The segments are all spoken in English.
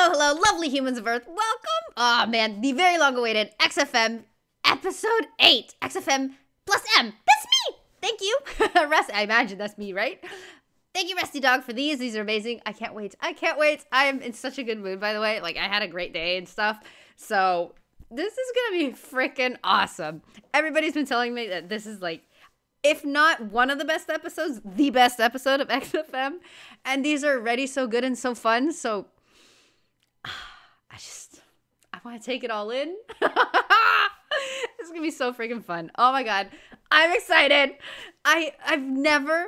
Hello, lovely humans of Earth. Welcome. Oh, man, the very long-awaited XFM Episode 8. XFM plus M. That's me. Thank you. I imagine that's me, right? Thank you, Rusty Dog, for these. These are amazing. I can't wait. I am in such a good mood, by the way. Like, I had a great day and stuff. So, this is going to be freaking awesome. Everybody's been telling me that this is, like, if not one of the best episodes, the best episode of XFM. And these are already so good and so fun. So, I want to take it all in. It's going to be so freaking fun. Oh, my God. I'm excited. I've never...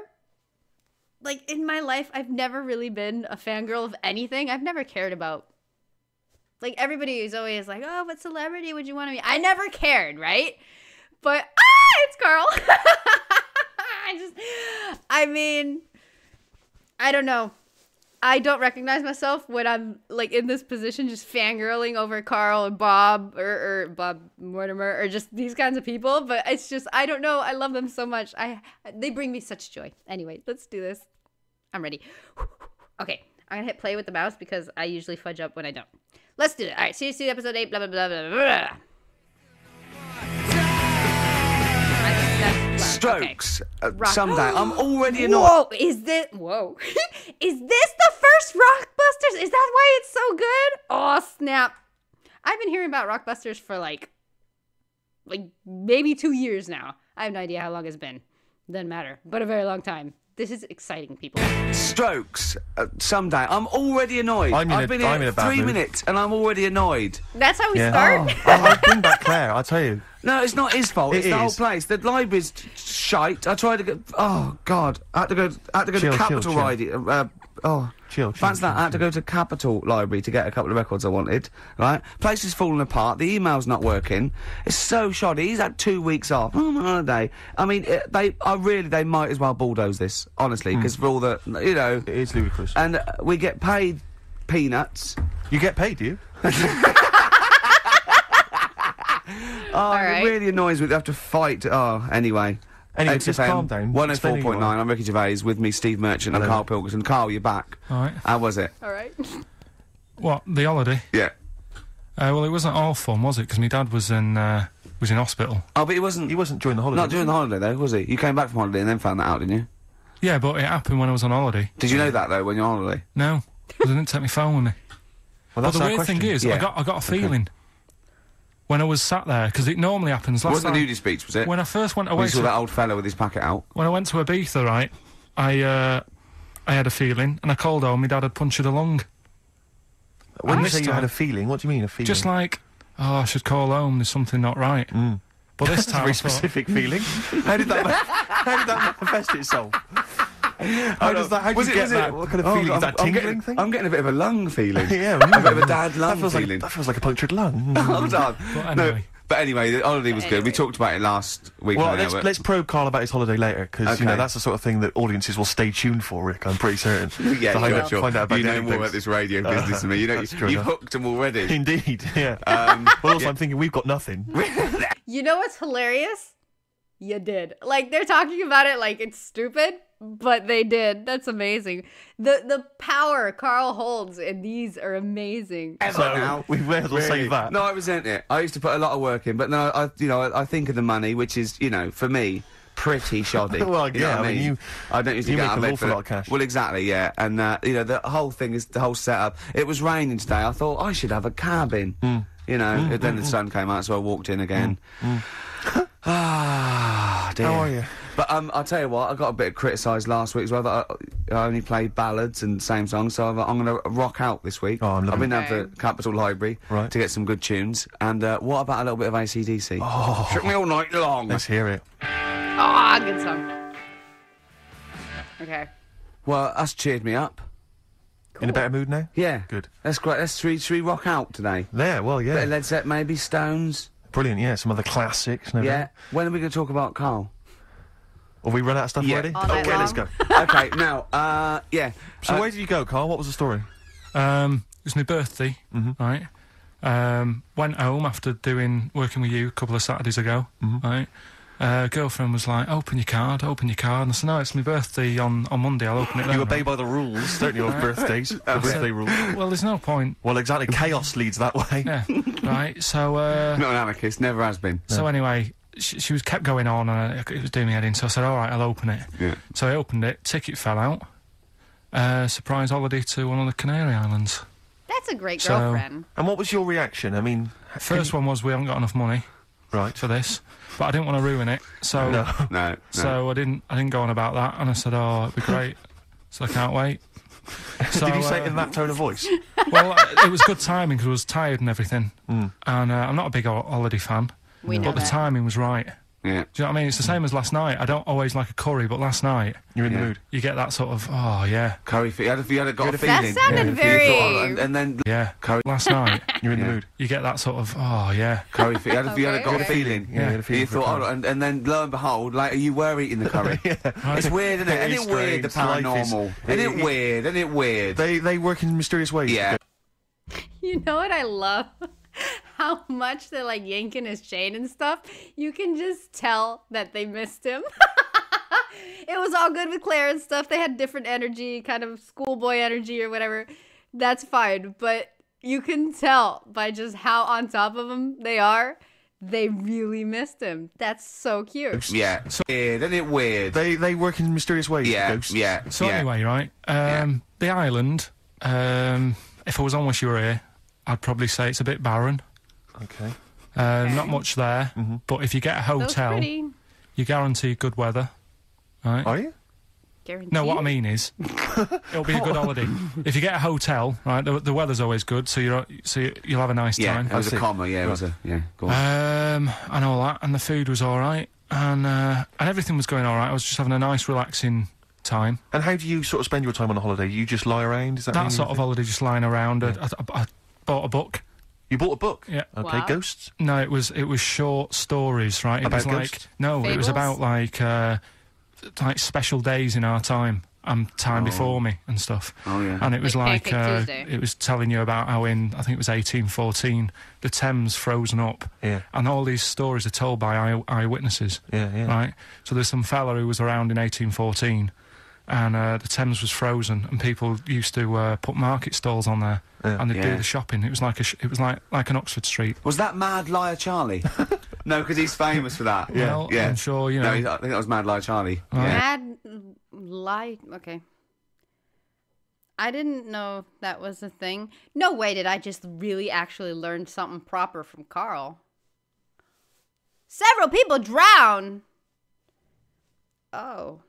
Like, in my life, I've never really been a fangirl of anything. I've never cared about... Like, everybody is always like, oh, what celebrity would you want to be? I never cared, right? But, it's Carl. I don't know. I don't recognize myself when I'm, like, in this position just fangirling over Carl and Bob or Bob Mortimer or just these kinds of people. But it's just, I don't know. I love them so much. They bring me such joy. Anyway, let's do this. I'm ready. Okay, I'm going to hit play with the mouse because I usually fudge up when I don't. Let's do it. All right, see you episode 8, blah, blah, blah, blah, blah. Strokes. Okay. Someday. I'm already annoyed. Whoa, is this the first Rockbusters? Is that why it's so good? Oh, snap. I've been hearing about Rockbusters for like maybe 2 years now. I have no idea how long it's been. Doesn't matter, but a very long time. This is exciting, people. Strokes. Someday. I'm already annoyed. I've been here 3 minutes and I'm already annoyed. That's how we start? I'll bring back Claire, I'll tell you. No, it's not his fault. It's the whole place. The library's shite. I tried to get... Oh, God. I had to go to Capital Library. Fancy that. I had to go to Capital Library to get a couple of records I wanted, right? Place is falling apart. The email's not working. It's so shoddy. He's had 2 weeks off. On holiday. I mean, they might as well bulldoze this, honestly, because for all the, you know... It is ludicrous. And we get paid peanuts. You get paid, do you? It really annoys me. They have to fight. Anyway, just calm down. 104.9. I'm Ricky Gervais. With me, Steve Merchant and Carl Pilkington. Carl, you're back. All right. How was it? All right. What, the holiday? Yeah. Well, it wasn't all fun, was it? Because my dad was in hospital. Oh, but he wasn't during the holiday. Not during the holiday, though, was he? You came back from holiday and then found that out, didn't you? Yeah, but it happened when I was on holiday. Did you know that, though, when you're on holiday? No, because I didn't take my phone with me. Well, but the weird thing is, I got a feeling when I was sat there, because it normally happens. It wasn't the nudie speech, was it? When I first went away, you saw that old fella with his packet out. When I went to Ibiza, right, I had a feeling, and I called home. My dad had punctured a lung. When you say you had a feeling, what do you mean a feeling? Just like, I should call home. There's something not right. But this time, very specific feeling. How did that manifest itself? How did you get that? What kind of feeling? Is that tingling thing? I'm getting a bit of a lung feeling. Yeah, a bit of a dad lung feeling. That feels like a punctured lung. Hold on. But anyway, the holiday was good. We talked about it last week. Well, let's probe Carl about his holiday later, because you know that's the sort of thing that audiences will stay tuned for, Rick. I'm pretty certain. Yeah, sure. Find out about you know more about this radio business than me. You know, you've hooked them already. Indeed, yeah. But also, I'm thinking we've got nothing. You know what's hilarious? You did. Like, they're talking about it like it's stupid, but they did. That's amazing. The power Carl holds in these are amazing. So, we may as well say that. No, I resent it. I used to put a lot of work in, but no, I think of the money, which is, you know, for me, pretty shoddy. Well, you know what I mean? I don't usually get out of bed an awful lot of cash. Well, exactly, yeah. And, you know, the whole thing is, the whole setup. It was raining today. I thought, I should have a cabin. You know, then the sun came out, so I walked in again. Ah, dear. How are you? But I'll tell you what, I got a bit criticised last week as well that I only play ballads and same songs, so I'm going to rock out this week. Oh, I'm I've been down to Capital Library to get some good tunes. And what about a little bit of AC/DC? Oh, Shook me all night long. Let's hear it. Ah, good song. Okay. Well, that's cheered me up. Cool. In a better mood now? Yeah. Good. That's great. Should we rock out today? Yeah, well, yeah. Bit of Led Zeppelin, maybe Stones. Brilliant, yeah. Some other classics. Yeah. When are we going to talk about Carl? Have we run out of stuff already? Okay, let's go. Okay, now, yeah. So where did you go, Carl? What was the story? It was my birthday, right? Went home after working with you a couple of Saturdays ago, right? Girlfriend was like, open your card. And I said, no, it's my birthday on Monday, I'll open it then. You obey by the rules, don't you, of birthdays? The birthday rules. Well, there's no point. Well, exactly, chaos leads that way. Yeah, right, so... Not an anarchist, never has been. So anyway, she was kept going on, and it was doing me head in, so I said, all right, I'll open it. Yeah. So I opened it, ticket fell out. Surprise holiday to one of the Canary Islands. That's a great girlfriend. And what was your reaction? I mean... First one was, we haven't got enough money. Right. For this. But I didn't want to ruin it, so... No. So I didn't go on about that, and I said, oh, it'd be great. So I can't wait. So, did you say it in that tone of voice? Well, it was good timing, because I was tired and everything. And I'm not a big holiday fan. We know But the timing was right. Yeah. Do you know what I mean? It's the same as last night. I don't always like a curry, but last night... You're in the mood. You get that sort of, oh, yeah. Curry, you had a feeling. That sounded very... And then... Yeah. Curry. Last night... You're in the mood. You get that sort of, oh, yeah. Curry, you had a feeling. Yeah, you had a feeling. You thought, and then lo and behold, like, you were eating the curry. It's weird, isn't it? Isn't it weird, the paranormal? Isn't it weird? They work in mysterious ways. Yeah. You know what I love? How much they're like yanking his chain and stuff. You can just tell that they missed him. It was all good with Claire and stuff. They had different energy, kind of schoolboy energy or whatever. That's fine. But you can tell by just how on top of him they are. They really missed him. That's so cute. Yeah. So weird, isn't it weird? They work in mysterious ways. Yeah. So anyway, right? The island, if I was on with you here, I'd probably say it's a bit barren. Okay. Not much there. But if you get a hotel, you guarantee good weather. Right? Are you? Guaranteed? No, what I mean is, it'll be a good holiday. If you get a hotel, right, the weather's always good, so you'll have a nice time. Yeah, it was a comma, yeah, it was a, yeah, go on. And all that, and the food was alright, and everything was going alright. I was just having a nice, relaxing time. And how do you sort of spend your time on a holiday? You just lie around? Is that sort of holiday, just lying around. Yeah. I bought a book. You bought a book? Yeah. Okay, Wow. ghosts? No, it was short stories, right? It About was like ghosts? no, it was Fables? about like special days in our time and time before me and stuff. Oh, yeah. And it was Like like Pancake Tuesday. it was telling you about how I think it was 1814, the Thames frozen up. Yeah. And all these stories are told by eyewitnesses. Yeah. Right? So there's some fella who was around in 1814 and the Thames was frozen and people used to put market stalls on there and they'd do the shopping. It was like like an Oxford Street. Was that Mad Liar Charlie? No, because he's famous for that. Well, yeah. I'm sure, you know. No, I think that was Mad Liar Charlie. Yeah. Mad lie. Okay. I didn't know that was a thing. No way did I just really actually learn something proper from Carl. Several people drown. Oh.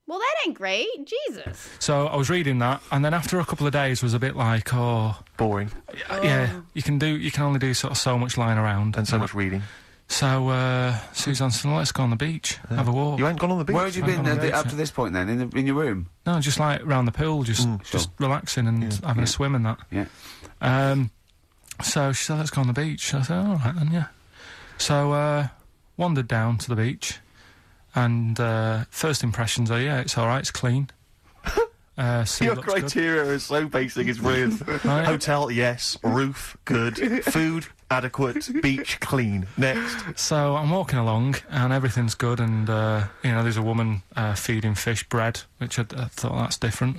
Well, that ain't great. Jesus. So I was reading that, and then after a couple of days was a bit like, Boring. yeah, you can only do sort of so much lying around And so much reading. So Suzanne said, well, let's go on the beach, have a walk. You ain't gone on the beach? Where had you been up to this point then? In your room? No, just like round the pool, just relaxing and having a swim and that. Yeah. So she said, let's go on the beach. I said, all right then, yeah. So wandered down to the beach, and first impressions are, yeah, it's all right, it's clean. Your criteria is so basic, it's brilliant. Right. Hotel, yes. Roof, good. Food, adequate. Beach, clean. Next. So I'm walking along, and everything's good, and there's a woman feeding fish bread, which I thought that's different.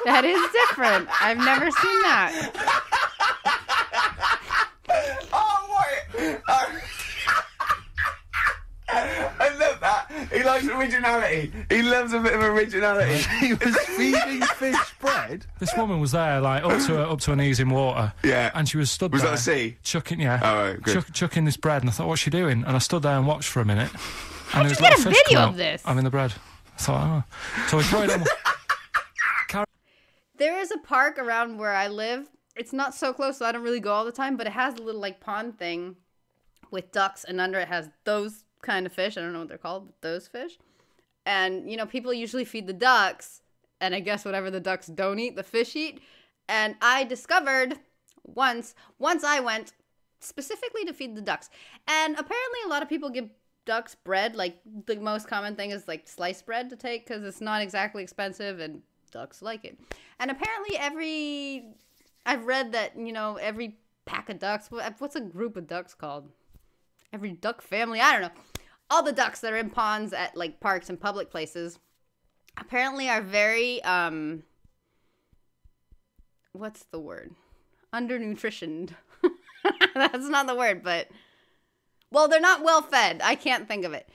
That is different. I've never seen that. Oh, wait! I love that. He likes originality. He loves a bit of originality. He was feeding fish bread? This woman was there, like, up to her knees in water. Yeah. And she was stood Was there. that the sea? Chucking, yeah. Oh, right, good. Chucking this bread, and I thought, what's she doing? And I stood there and watched for a minute. How'd you get a video of this? I'm in the bread. I thought, oh. So we throw it on. There is a park around where I live. It's not so close, so I don't really go all the time, but it has a little, like, pond thing with ducks, and under it has those kind of fish. I don't know what they're called, but those fish. And, you know, people usually feed the ducks, and I guess whatever the ducks don't eat, the fish eat. And I discovered once I went specifically to feed the ducks. And apparently a lot of people give ducks bread. Like, the most common thing is, like, sliced bread to take because it's not exactly expensive and ducks like it. And apparently I've read that, you know, every pack of ducks, what's a group of ducks called? every duck family, I don't know. All the ducks that are in ponds at, like, parks and public places apparently are very, what's the word? Undernutritioned. That's not the word, but, well, they're not well fed. I can't think of it.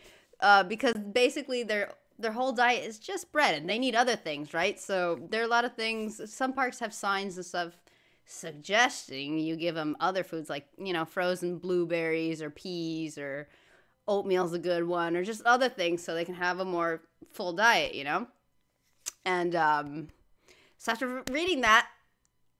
Because basically their whole diet is just bread, and they need other things, right? So there are a lot of things. Some parks have signs and stuff suggesting you give them other foods, like, you know, frozen blueberries or peas, or oatmeal's a good one, or just other things so they can have a more full diet, you know? And so after reading that,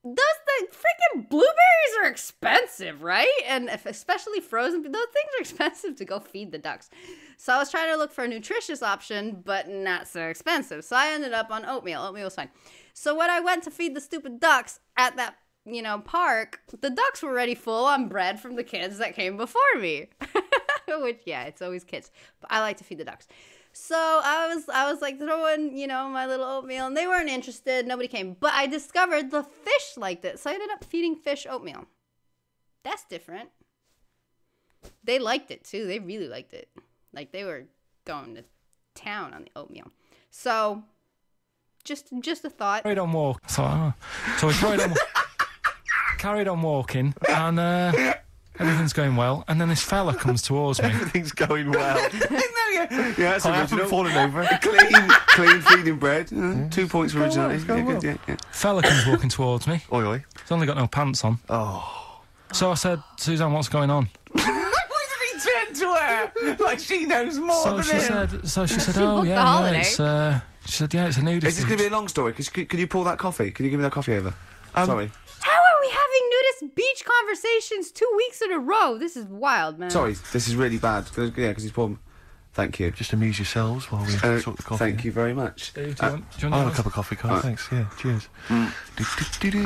the freaking blueberries are expensive, right? And especially frozen, those things are expensive to go feed the ducks. So I was trying to look for a nutritious option, but not so expensive. So I ended up on oatmeal. Oatmeal was fine. So when I went to feed the stupid ducks at that, you know, park, the ducks were already full on bread from the kids that came before me. Which, yeah, it's always kids. But I like to feed the ducks. So I was like throwing, you know, my little oatmeal, and they weren't interested. Nobody came. But I discovered the fish liked it. So I ended up feeding fish oatmeal. That's different. They liked it too. They really liked it. Like, they were going to town on the oatmeal. So just a thought. Carried on walking. So we carried on walking, and everything's going well. And then this fella comes towards me. Everything's going well. Yeah, that's I haven't fallen over. Clean feeding bread. 2 points for originality. Yeah. Fella comes walking towards me. Oi, oi. He's only got no pants on. Oh. So I said, Suzanne, what's going on? Why did he turn to her? Like she knows more than him. So she said, She oh, booked yeah, the holiday. she said, yeah, it's a nudist. Is this going to be a long story? Could you pull that coffee? Can you give me that coffee over? Sorry. How are we having nudist beach conversations 2 weeks in a row? This is wild, man. Sorry, this is really bad. Yeah, because he's poured... Thank you. Just amuse yourselves while we talk the coffee. Thank you very much. Do you want I'll have a cup of coffee, Carl. Thanks. Yeah, cheers.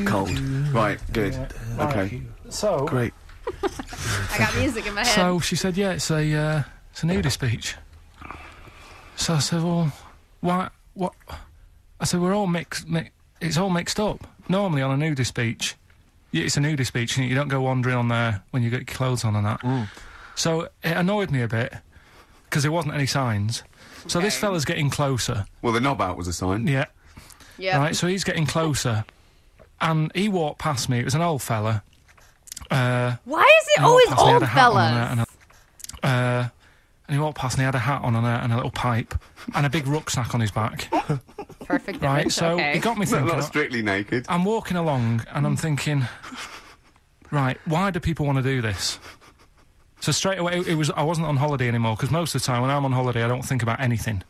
Cold. Right, good. Yeah, okay. So... Great. I got music in my head. So she said, yeah, it's a nudist beach. So I said, well, why, what? I said, we're all it's all mixed up. Normally on a nudist beach, it's a nudist beach, and you don't go wandering on there when you get your clothes on and that. So it annoyed me a bit, because there wasn't any signs. So this fella's getting closer. Well, the knob out was a sign. Yeah. Yeah. Right, so he's getting closer. And he walked past me. It was an old fella. Why is it always old fellas? And he walked past and he had a hat on and a little pipe and a big rucksack on his back. Perfect. Right, so he got me thinking. Not strictly naked. I'm walking along and I'm thinking, right, why do people want to do this? So straight away, I wasn't on holiday anymore, because most of the time when I'm on holiday, I don't think about anything.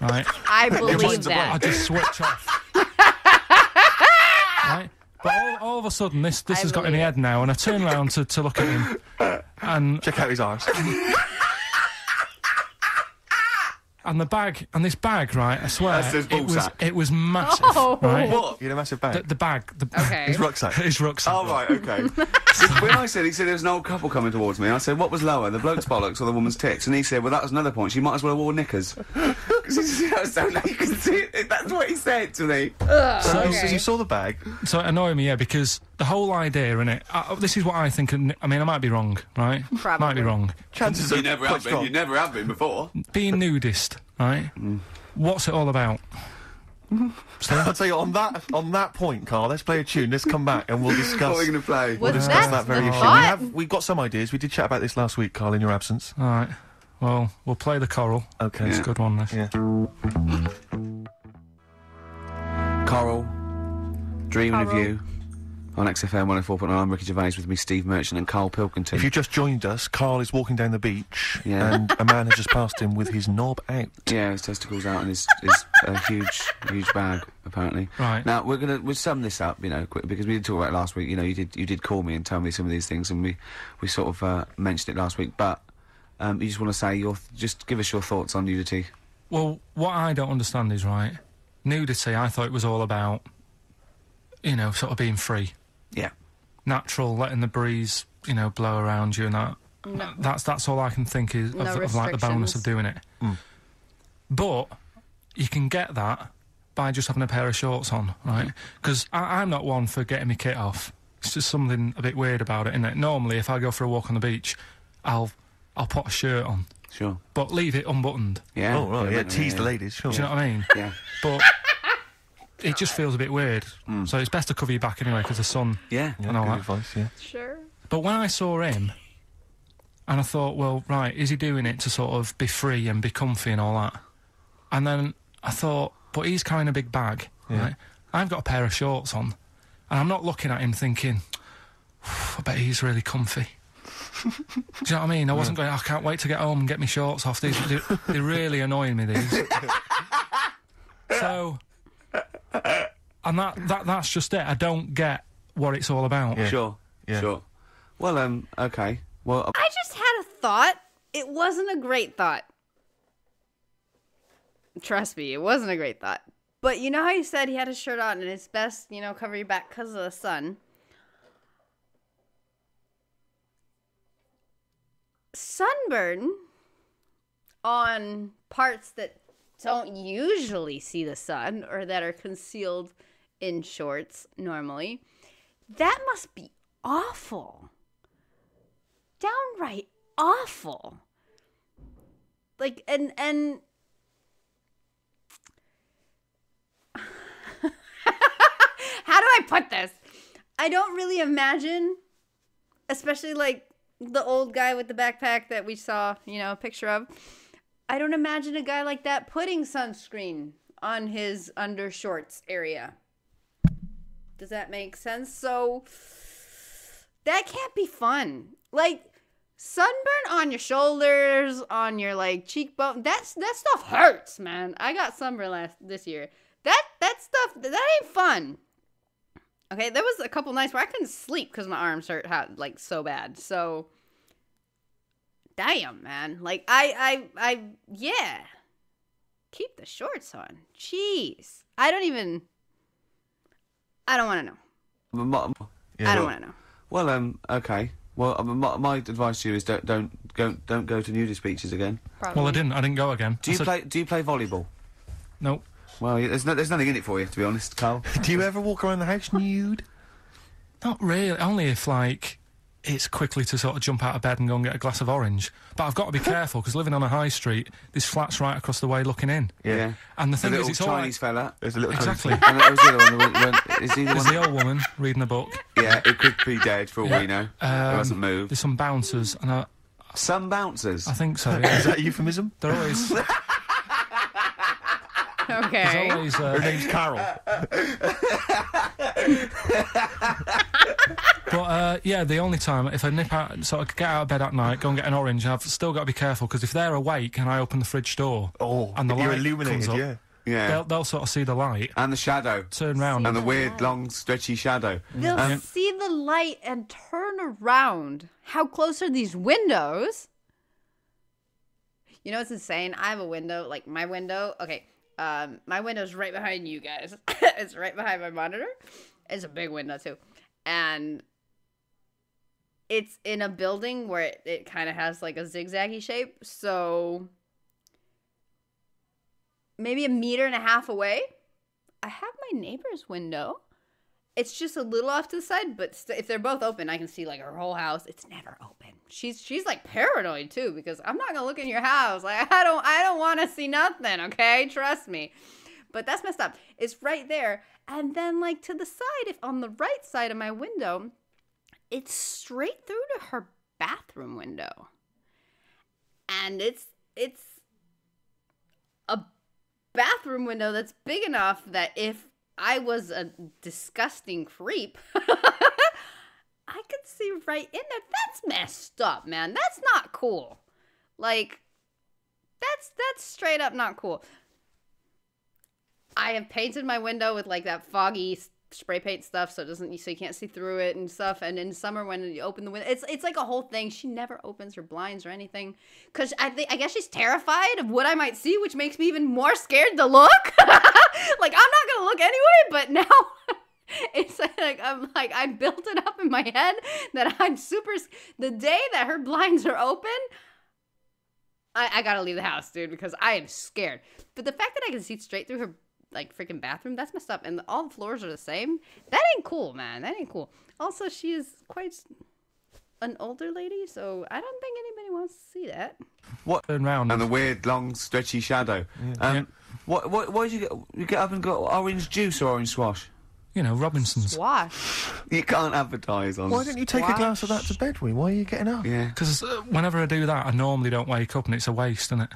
Right? I believe that. I just switch off. Right? But all of a sudden, this has got in my head now, and I turn around to look at him, and check out his arse. And this bag, right, I swear, it was massive, Oh. right? What? You had a massive bag? The bag. Okay. His rucksack. His rucksack. Oh, right, okay. When he said there was an old couple coming towards me, I said, what was lower, the bloke's bollocks or the woman's tits? And he said, well, that was another point. She might as well have worn knickers. So now you can see it. That's what he said to me. So you saw the bag? So it annoyed me, yeah, because the whole idea in it, this is what I think, I mean, I might be wrong, right? Probably. Might be wrong. Chances You are never quite have been. strong. You never have been before. Being nudist, right? What's it all about? I'll tell you, on that point, Carl, let's play a tune, let's come back and we'll discuss... What are we going to play? Well, discuss that's that very the issue. thought. We've got some ideas. We did chat about this last week, Carl, in your absence. All right. Well, we'll play the choral. Okay. It's a good one, this. Yeah. Coral, Dreaming of You, on XFM 104.9. I'm Ricky Gervais, with me Steve Merchant and Carl Pilkington. If you just joined us, Carl is walking down the beach, Yeah. and a man has just passed him with his knob out. Yeah, his testicles out and his huge bag, apparently. Right. Now, we'll sum this up, you know, quick, because we did talk about it last week. You know, you did call me and tell me some of these things, and we sort of mentioned it last week, but you just want to say just give us your thoughts on nudity. Well, what I don't understand is, right, nudity, I thought it was all about, you know, sort of being free. Yeah. Natural, letting the breeze, you know, blow around you and that. No. That's all I can think is No of like the bonus restrictions. of doing it. But you can get that by just having a pair of shorts on, right? Because I'm not one for getting my kit off. It's just something a bit weird about it, isn't it? Normally, if I go for a walk on the beach, I'll I'll put a shirt on. Sure. But leave it unbuttoned. Yeah. Oh, right, yeah, tease the ladies, sure. Do you know what I mean? Yeah. But it just feels a bit weird. So it's best to cover your back anyway, because the sun and all that. Advice, yeah. Sure. But when I saw him, and I thought, well, right, is he doing it to sort of be free and be comfy and all that? And then I thought, but he's carrying a big bag, right? I've got a pair of shorts on, and I'm not looking at him thinking, I bet he's really comfy. Do you know what I mean? I wasn't going, I can't wait to get home and get my shorts off. They're really annoying me, these. So, and that's just it. I don't get what it's all about. Yeah. Sure. Well, okay. Well, I just had a thought. It wasn't a great thought. Trust me, it wasn't a great thought. But you know how you said he had his shirt on and it's best, cover your back because of the sun? Sunburn on parts that don't usually see the sun or that are concealed in shorts normally, that must be awful. Downright awful. Like, and how do I put this? I don't really imagine, especially like the old guy with the backpack that we saw, a picture of. I don't imagine a guy like that putting sunscreen on his undershorts area. Does that make sense? So that can't be fun. Like, sunburn on your shoulders, on your like cheekbone, that stuff hurts, man. I got sunburn this year. That stuff, that ain't fun. Okay, there was a couple nights where I couldn't sleep because my arms hurt like so bad. So, damn, man. Like, yeah. Keep the shorts on. Jeez. I don't want to know. I don't want to know. Well, okay. Well, my advice to you is don't go to nudist beaches again. Probably. Well, I didn't go again. Do you play volleyball? Nope. Well, there's nothing in it for you, to be honest, Carl. Do you ever walk around the house nude? Not really. Only if, like, it's quickly to sort of jump out of bed and go and get a glass of orange. But I've got to be careful, because living on a high street, there's flats right across the way looking in. Yeah. And the thing is, it's all Chinese fella. There's a little exactly. And there was the other one. Is he the There's one? the old woman reading a book. Yeah, it could be dead for all we know. It hasn't moved. There's some bouncers, and Some bouncers? I think so, yeah. Is that a euphemism? They're always... Okay. There's always... Her name's Carol. But, yeah, the only time, if I nip out, sort of get out of bed at night, go and get an orange, I've still got to be careful, because if they're awake and I open the fridge door... and the you're light illuminated, comes up, Yeah. they'll sort of see the light. And the shadow. Turn round. And the weird, long, stretchy shadow. They'll see the light and turn around. How close are these windows? You know what's insane? I have a window, like my window. Okay, my window's right behind you guys. It's right behind my monitor. It's a big window too. And it's in a building where it kind of has like a zigzaggy shape. So maybe 1.5 meters away, I have my neighbor's window. It's just a little off to the side, but if they're both open, I can see like her whole house. It's never open. She's like paranoid too, because I'm not gonna look in your house. Like I don't want to see nothing. Okay, trust me. But that's messed up. It's right there, and then like to the side, if on the right side of my window, it's straight through to her bathroom window, and it's a bathroom window that's big enough that if I was a disgusting creep, I could see right in there. That's messed up, man. That's not cool. Like, that's straight up not cool. I have painted my window with like that foggy spray paint stuff, so you can't see through it and stuff. And in summer when you open the window, it's like a whole thing. She never opens her blinds or anything, because I guess she's terrified of what I might see, which makes me even more scared to look. Like, I'm not gonna look anyway, but now it's like I built it up in my head that I'm the day that her blinds are open, I gotta leave the house, dude, because I am scared. But the fact that I can see straight through her like freaking bathroom, that's messed up, and all the floors are the same. That ain't cool, man. That ain't cool. Also, she is quite an older lady, so I don't think anybody wants to see that. What? Turn round. And the weird, long, stretchy shadow. Yeah. What did you get? You get up and got orange juice or orange swash? You know, Robinson's. Swash. You can't advertise on... Why don't you take a glass of that to bed with? Why are you getting up? Yeah. Because whenever I do that, I normally don't wake up and it's a waste, isn't it?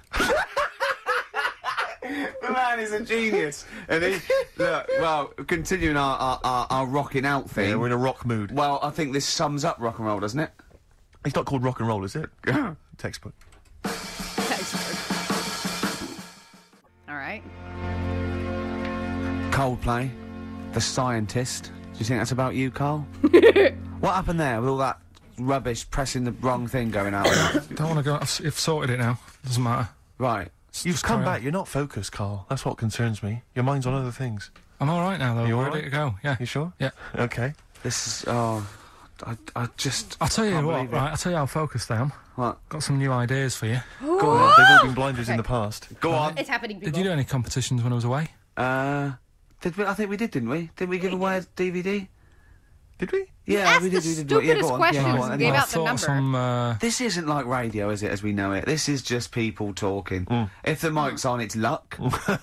The man is a genius. And he... Look, well, continuing our rocking out thing... Yeah, we're in a rock mood. Well, I think this sums up rock and roll, doesn't it? It's not called rock and roll, is it? Textbook. All right. Coldplay, The Scientist. Do you think that's about you, Carl? What happened there with all that rubbish pressing the wrong thing going out? Don't want to go. I've sorted it now. Doesn't matter. Right. You've come back. You're not focused, Carl. That's what concerns me. Your mind's on other things. I'm all right now, though. You all ready right? to go? Yeah. You sure? Yeah. Okay. This is... Oh... I just... I'll tell you can't what, believe it. right? I'll tell you how focused I am. What? Got some new ideas for you. Go on. They've all been blinders in the past. Go on. It's happening, people. Did you do any competitions when I was away? Did we? I think we did, didn't we? Didn't we give away a DVD? Did we? Yeah, asked we did. the We did. stupidest go on. questions Yeah, go on, and gave anyway. out the number. Some, This isn't like radio, is it, as we know it? This is just people talking. If the mic's on, it's luck.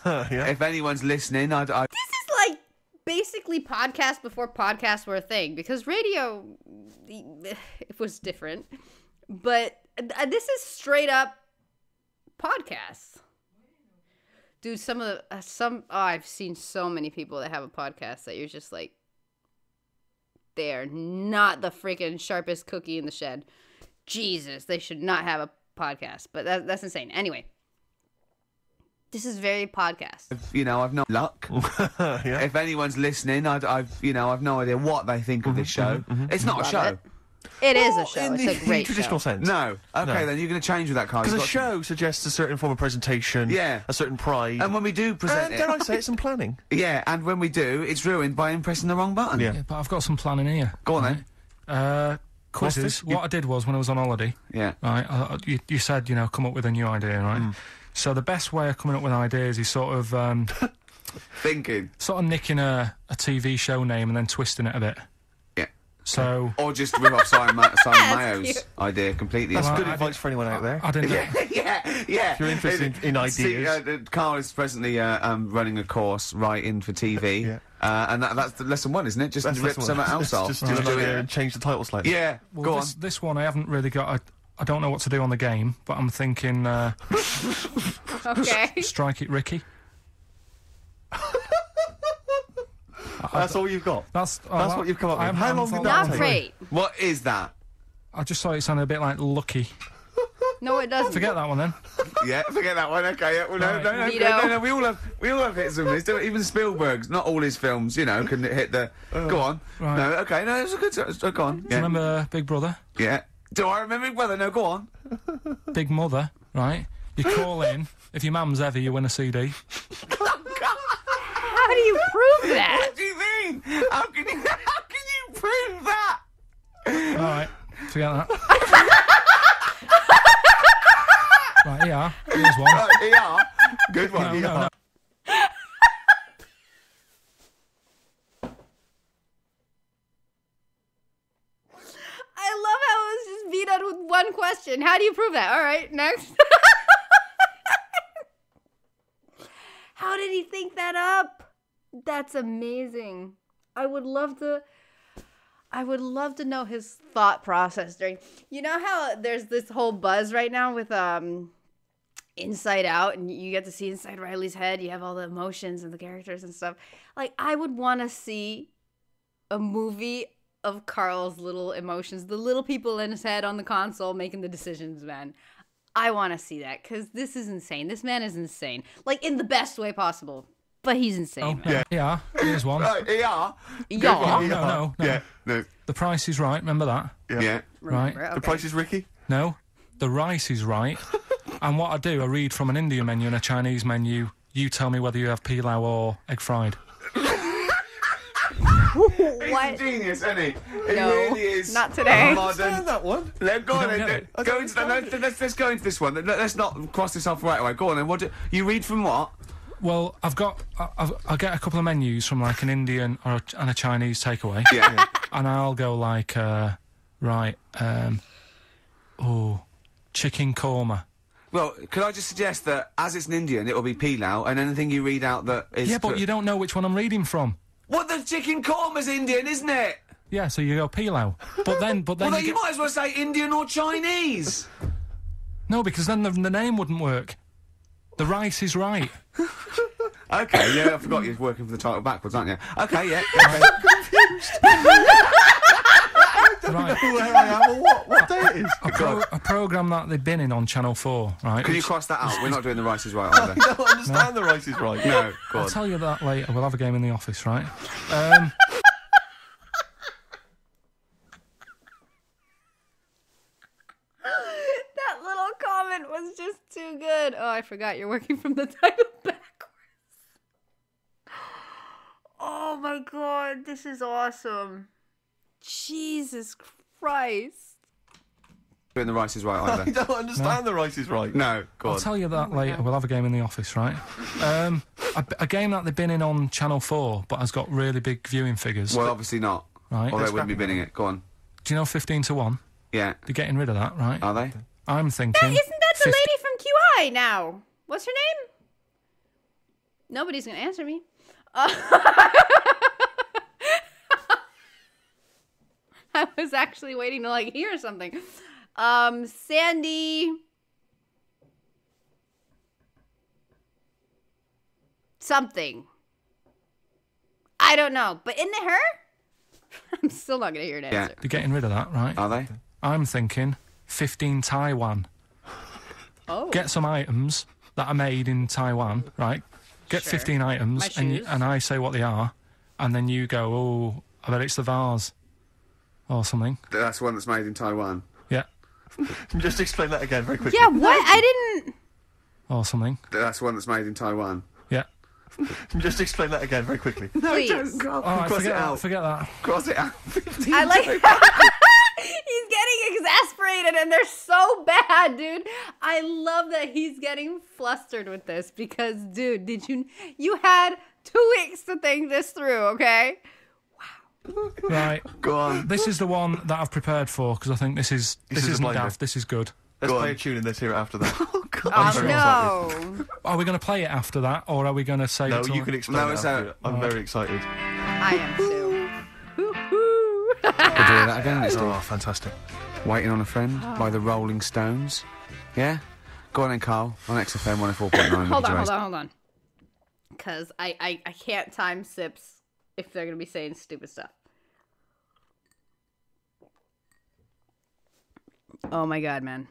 Yeah. If anyone's listening, This is like basically podcast before podcasts were a thing, because radio, it was different. But this is straight up podcasts. Dude, I've seen so many people that have a podcast that you're just like, they're not the freaking sharpest cookie in the shed. Jesus, they should not have a podcast. But that's insane. Anyway, this is very podcast. I've no luck. Yeah. If anyone's listening, I've no idea what they think of this show. It's not a Love show. it. It is a show. In It's the a great traditional show. sense. No. Okay, No. then you're going to change with that, Carl. Because You've a got show suggests a certain form of presentation. Yeah. A certain pride. And when we do present And it... dare I say it, some planning. Yeah, and when we do, it's ruined by him pressing the wrong button. Yeah. yeah, but I've got some planning here. Go on, then. Quizzes. this? What I did was, when I was on holiday, Yeah. right, you said, come up with a new idea, right? So the best way of coming up with ideas is sort of Thinking. nicking a TV show name and then twisting it a bit. Yeah. So Or just rip off Simon Mayo's cute. idea completely. That's Well, good I advice for anyone out there. I didn't. yeah. If you're interested in ideas. Carl is presently running a course writing for TV. Yeah. And that's the lesson one, isn't it? Just That's rip the one. something else off. Just do an idea and change the title slightly. Yeah, Well, go on. this one I haven't really got. I don't know what to do on the game, but I'm thinking Okay. strike it, Ricky. That's all you've got. That's what you've come up with. How long did that Not take? great. What is that? I just thought it sounded a bit like Lucky. No, it doesn't. Forget that one then. Yeah, forget that one. Okay, yeah, well, Right. no. We all have hits and misses. Even Spielberg's, not all his films, can hit the. Go on. Right. No, okay, no, it's a good. Go on. Do you Yeah. remember Big Brother? Yeah. Do I remember? Well, no, go on. Big Mother, right? You call in. If your mum's ever, you win a CD. How do you prove that? What do you mean? How can you prove that? All right, forget that. Right, here. Here's one. Yeah. Good one. No. I love how it was just beat out with one question. How do you prove that? All right, next. How did he think that up? That's amazing. I would love to know his thought process during. You know how there's this whole buzz right now with Inside Out, and you get to see inside Riley's head. You have all the emotions and the characters and stuff. Like, I would want to see a movie of Carl's little emotions, the little people in his head on the console making the decisions, man. I want to see that, because this is insane. This man is insane. Like, in the best way possible. But he's insane, man. Yeah, here's one. Right, yeah. Yeah. No. Yeah. No. The Price is Right, remember that? Yeah. Right. Remember? The price is Ricky? No, the rice is right. And what I do, I read from an Indian menu and a Chinese menu. You tell me whether you have pilau or egg fried. He's What? a genius, isn't he? He No, really is. not today. Modern. that one. Go on don't then. get Go into let's go into this one. Let's not cross this off right away. Go on then. What do you read from what? Well, I get a couple of menus from like an Indian and a Chinese takeaway. Yeah. And I'll go like, Right, chicken korma. Well, could I just suggest that, as it's an Indian, it'll be pilau, and anything you read out that is... Yeah, but you don't know which one I'm reading from. What, the chicken korma's Indian, isn't it? Yeah, so you go pilau. But then well, you might as well say Indian or Chinese. No, because then the name wouldn't work. The rice is right. Okay, yeah, I forgot you're working for the title backwards, aren't you? Okay, yeah. Okay. Right. Where I am or what day it is. A programme that they've been in on Channel 4, right? Can you cross that out? We're not doing The Rice is Right, I either. don't understand The Rice is Right. No, go on. I'll tell you that later. We'll have a game in the office, right? That little comment was just too good. Oh, I forgot you're working from the title backwards. Oh my god, this is awesome. Jesus Christ. Doing The Rice is Right, either. I don't understand The Rice is Right. No, go on. I'll tell you that later. We'll have a game in the office, right? A game that they've been in on Channel 4, but has got really big viewing figures. Well, obviously not. Right. Or they wouldn't be bidding it. Go on. Do you know 15 to 1? Yeah. They're getting rid of that, right? Are they? I'm thinking... Isn't that the lady from QI now? What's her name? Nobody's gonna answer me. I was actually waiting to, like, hear something. Sandy... something. I don't know. But isn't it her? I'm still not gonna hear an answer. They're getting rid of that, right? Are they? I'm thinking 15 Taiwan. Oh. Get some items that are made in Taiwan, right? Get Sure. 15 items, My shoes. and I say what they are, and then you go, oh, I bet it's the vase. Or something. That's one that's made in Taiwan. Yeah. Just explain that again very quickly. Yeah, what? I didn't... Or something. That's one that's made in Taiwan. Yeah. Just explain that again very quickly. Please. All right, Cross forget it out. that. Forget that. Cross it out. 15 I like... He's getting exasperated and they're so bad, dude. I love that he's getting flustered with this because, dude, you had 2 weeks to think this through, okay? Right. Go on. This is the one that I've prepared for, because I think this isn't blinder. daft, this is good. Let's Go play on. a tune and let's hear it after that. Oh, God. I'm very No. Are we going to play it after that, or are we going to say No, it till... you can explain No, it it's after it. I'm very excited. I am too. We'll do that again, let's do Oh, fantastic. Waiting on a Friend by the Rolling Stones. Yeah? Go on then, Carl, on XFM 104.9. Hold on. Because I can't time sips if they're going to be saying stupid stuff. Oh my god, man.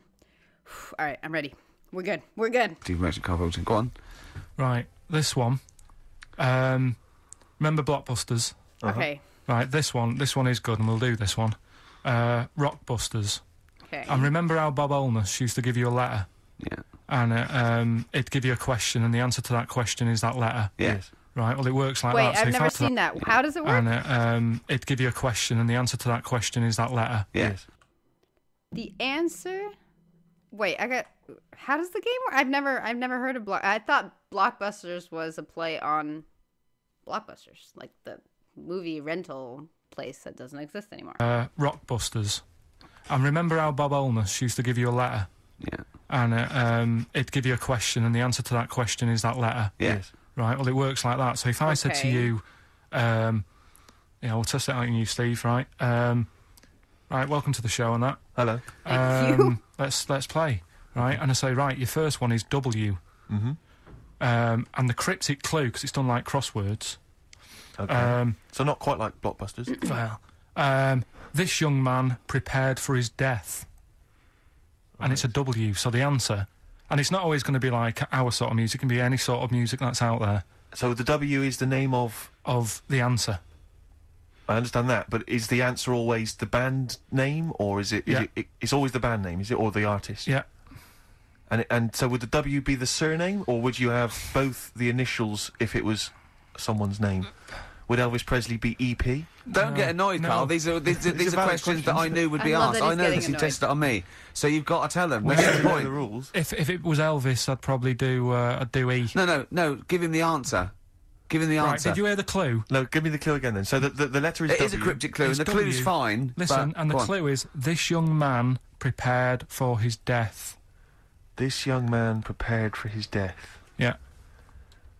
All right, I'm ready. We're good. Steve Merchant, Carl Wilton. Go on. Right, this one. Remember Blockbusters? Okay. Right, this one is good, and we'll do this one. Rockbusters. Okay. And remember how Bob Olness used to give you a letter? Yeah. And it'd give you a question, and the answer to that question is that letter. Yes. Right, well, it works like Wait, that. So I've if never I- seen that. How does it work? And it'd give you a question, and the answer to that question is that letter. Yes. The answer? Wait, how does the game work? I've never heard of I thought Blockbusters was a play on Blockbusters, like the movie rental place that doesn't exist anymore. Rockbusters. And remember how Bob Olness used to give you a letter? Yeah. And it'd give you a question, and the answer to that question is that letter. Yes. Right, well, it works like that. So if I said to Okay. you, we'll test it out on you, Steve, right? Right, welcome to the show and that. Hello. Thank you. Let's play, right? And I say, right, your first one is W. Mm-hmm. And the cryptic clue, because it's done like crosswords. Okay. So not quite like Blockbusters. Well, this young man prepared for his death. And it's a W, so the answer... And it's not always going to be like our sort of music. It can be any sort of music that's out there. So the W is the name of... Of the answer. I understand that, but is the answer always the band name, or is it... It's always the band name, is it, or the artist? Yeah. And so would the W be the surname, or would you have both the initials if it was someone's name? Would Elvis Presley be EP? Don't get annoyed, no. Carl. These are valid questions that I knew would be I love asked. that I he's know getting this. You annoyed. tested it on me, so you've got to tell them. We That's don't the know point. the rules. If it was Elvis, I'd probably do I'd do E. No. Give him the answer. giving the answer. Did you hear the clue? No, give me the clue again then. So the letter is It W. is a cryptic clue, and the clue's fine. Listen, and the clue is, this young man prepared for his death. This young man prepared for his death. Yeah.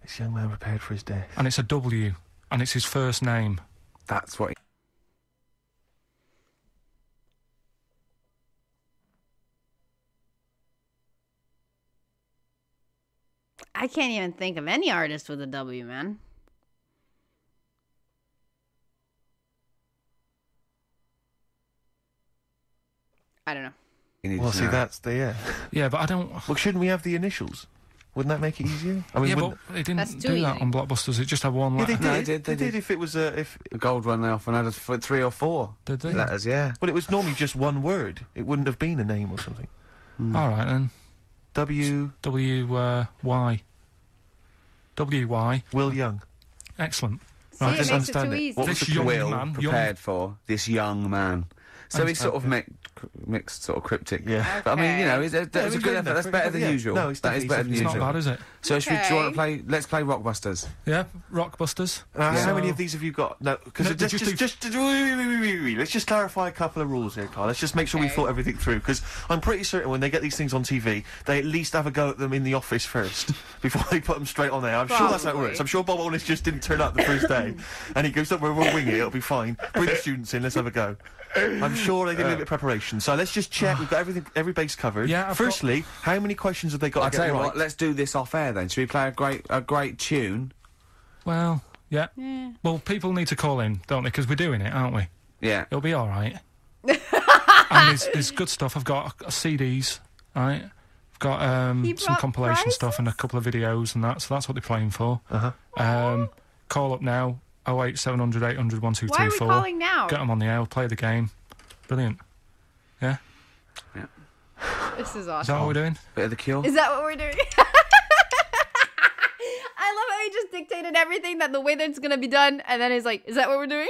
This young man prepared for his death. And it's a W, and it's his first name. That's what... I can't even think of any artist with a W, man. I don't know. Well, see, that's the... Yeah. Yeah, but I don't... Well, shouldn't we have the initials? Wouldn't that make it easier? I mean, yeah, but it didn't do that on Blockbusters. It just had one letter. Yeah, they did. If it was if the gold one, they often had 3 or 4 did they? letters. Yeah. Well, it was normally just one word. It wouldn't have been a name or something. All right then. Y. Will Young. Excellent. See, Right, it makes it too easy. What was This the young Will man, prepared for? This young man. So he's sort of mixed, sort of cryptic. Yeah. But I mean, you know, that's a good effort. enough. That's better than usual. No, it's that is better than It's usual. not bad, is it? So do you want to play? Let's play Rockbusters. Yeah, Rockbusters. How many of these have you got? No, because No, let's just clarify a couple of rules here, Carl. Let's just make sure we thought everything through, because I'm pretty certain when they get these things on TV, they at least have a go at them in the office first before they put them straight on there. I'm sure that's how it works. I'm sure Bob Honest just didn't turn up the first day, and he goes, "Don't worry, we'll wing it. It'll be fine. Bring the students in. Let's have a go." I'm sure they did a little bit of preparation. So let's just check. We've got every base covered. Yeah. Firstly, how many questions have they got? I'll to tell get you right? what. Let's do this off air then. Should we play a great tune? Well, yeah. Well, people need to call in, don't they? Because we're doing it, aren't we? Yeah. It'll be all right. And there's good stuff. I've got CDs, right? I've got some compilation prizes? stuff and a couple of videos and that. So that's what they're playing for. Call up now. 08 700 800 1224. Why are we calling now? Get them on the air. Play the game. Brilliant. Yeah. Yeah. This is Is awesome. that what we're doing? Bit of the Cure. Is that what we're doing? I love how he just dictated everything that the way that it's gonna be done, and then he's like, "Is that what we're doing?"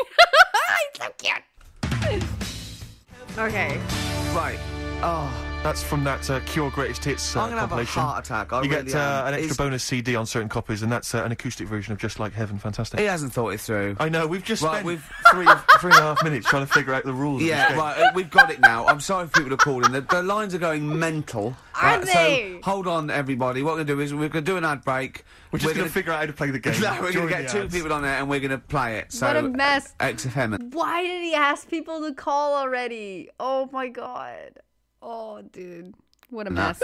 He's so cute. Okay. Right. Oh, That's from that Cure Greatest Hits I'm gonna have a compilation. heart attack. I You really get am. an extra He's- bonus CD on certain copies, and that's an acoustic version of Just Like Heaven. Fantastic. He hasn't thought it through. I know, we've just Right, spent we've- 3.5 minutes trying to figure out the rules. of this Yeah, game. right, we've got it now. I'm sorry if people are calling. The lines are going mental. Are they? So, hold on, everybody. What we're going to do is we're going to do an ad break. We're just going to figure out how to play the game. No, we're going during to get the 2 ads. people on there and we're going to play it. So, What a mess. XFM. Why did he ask people to call already? Oh my god. Oh, dude. What a mess.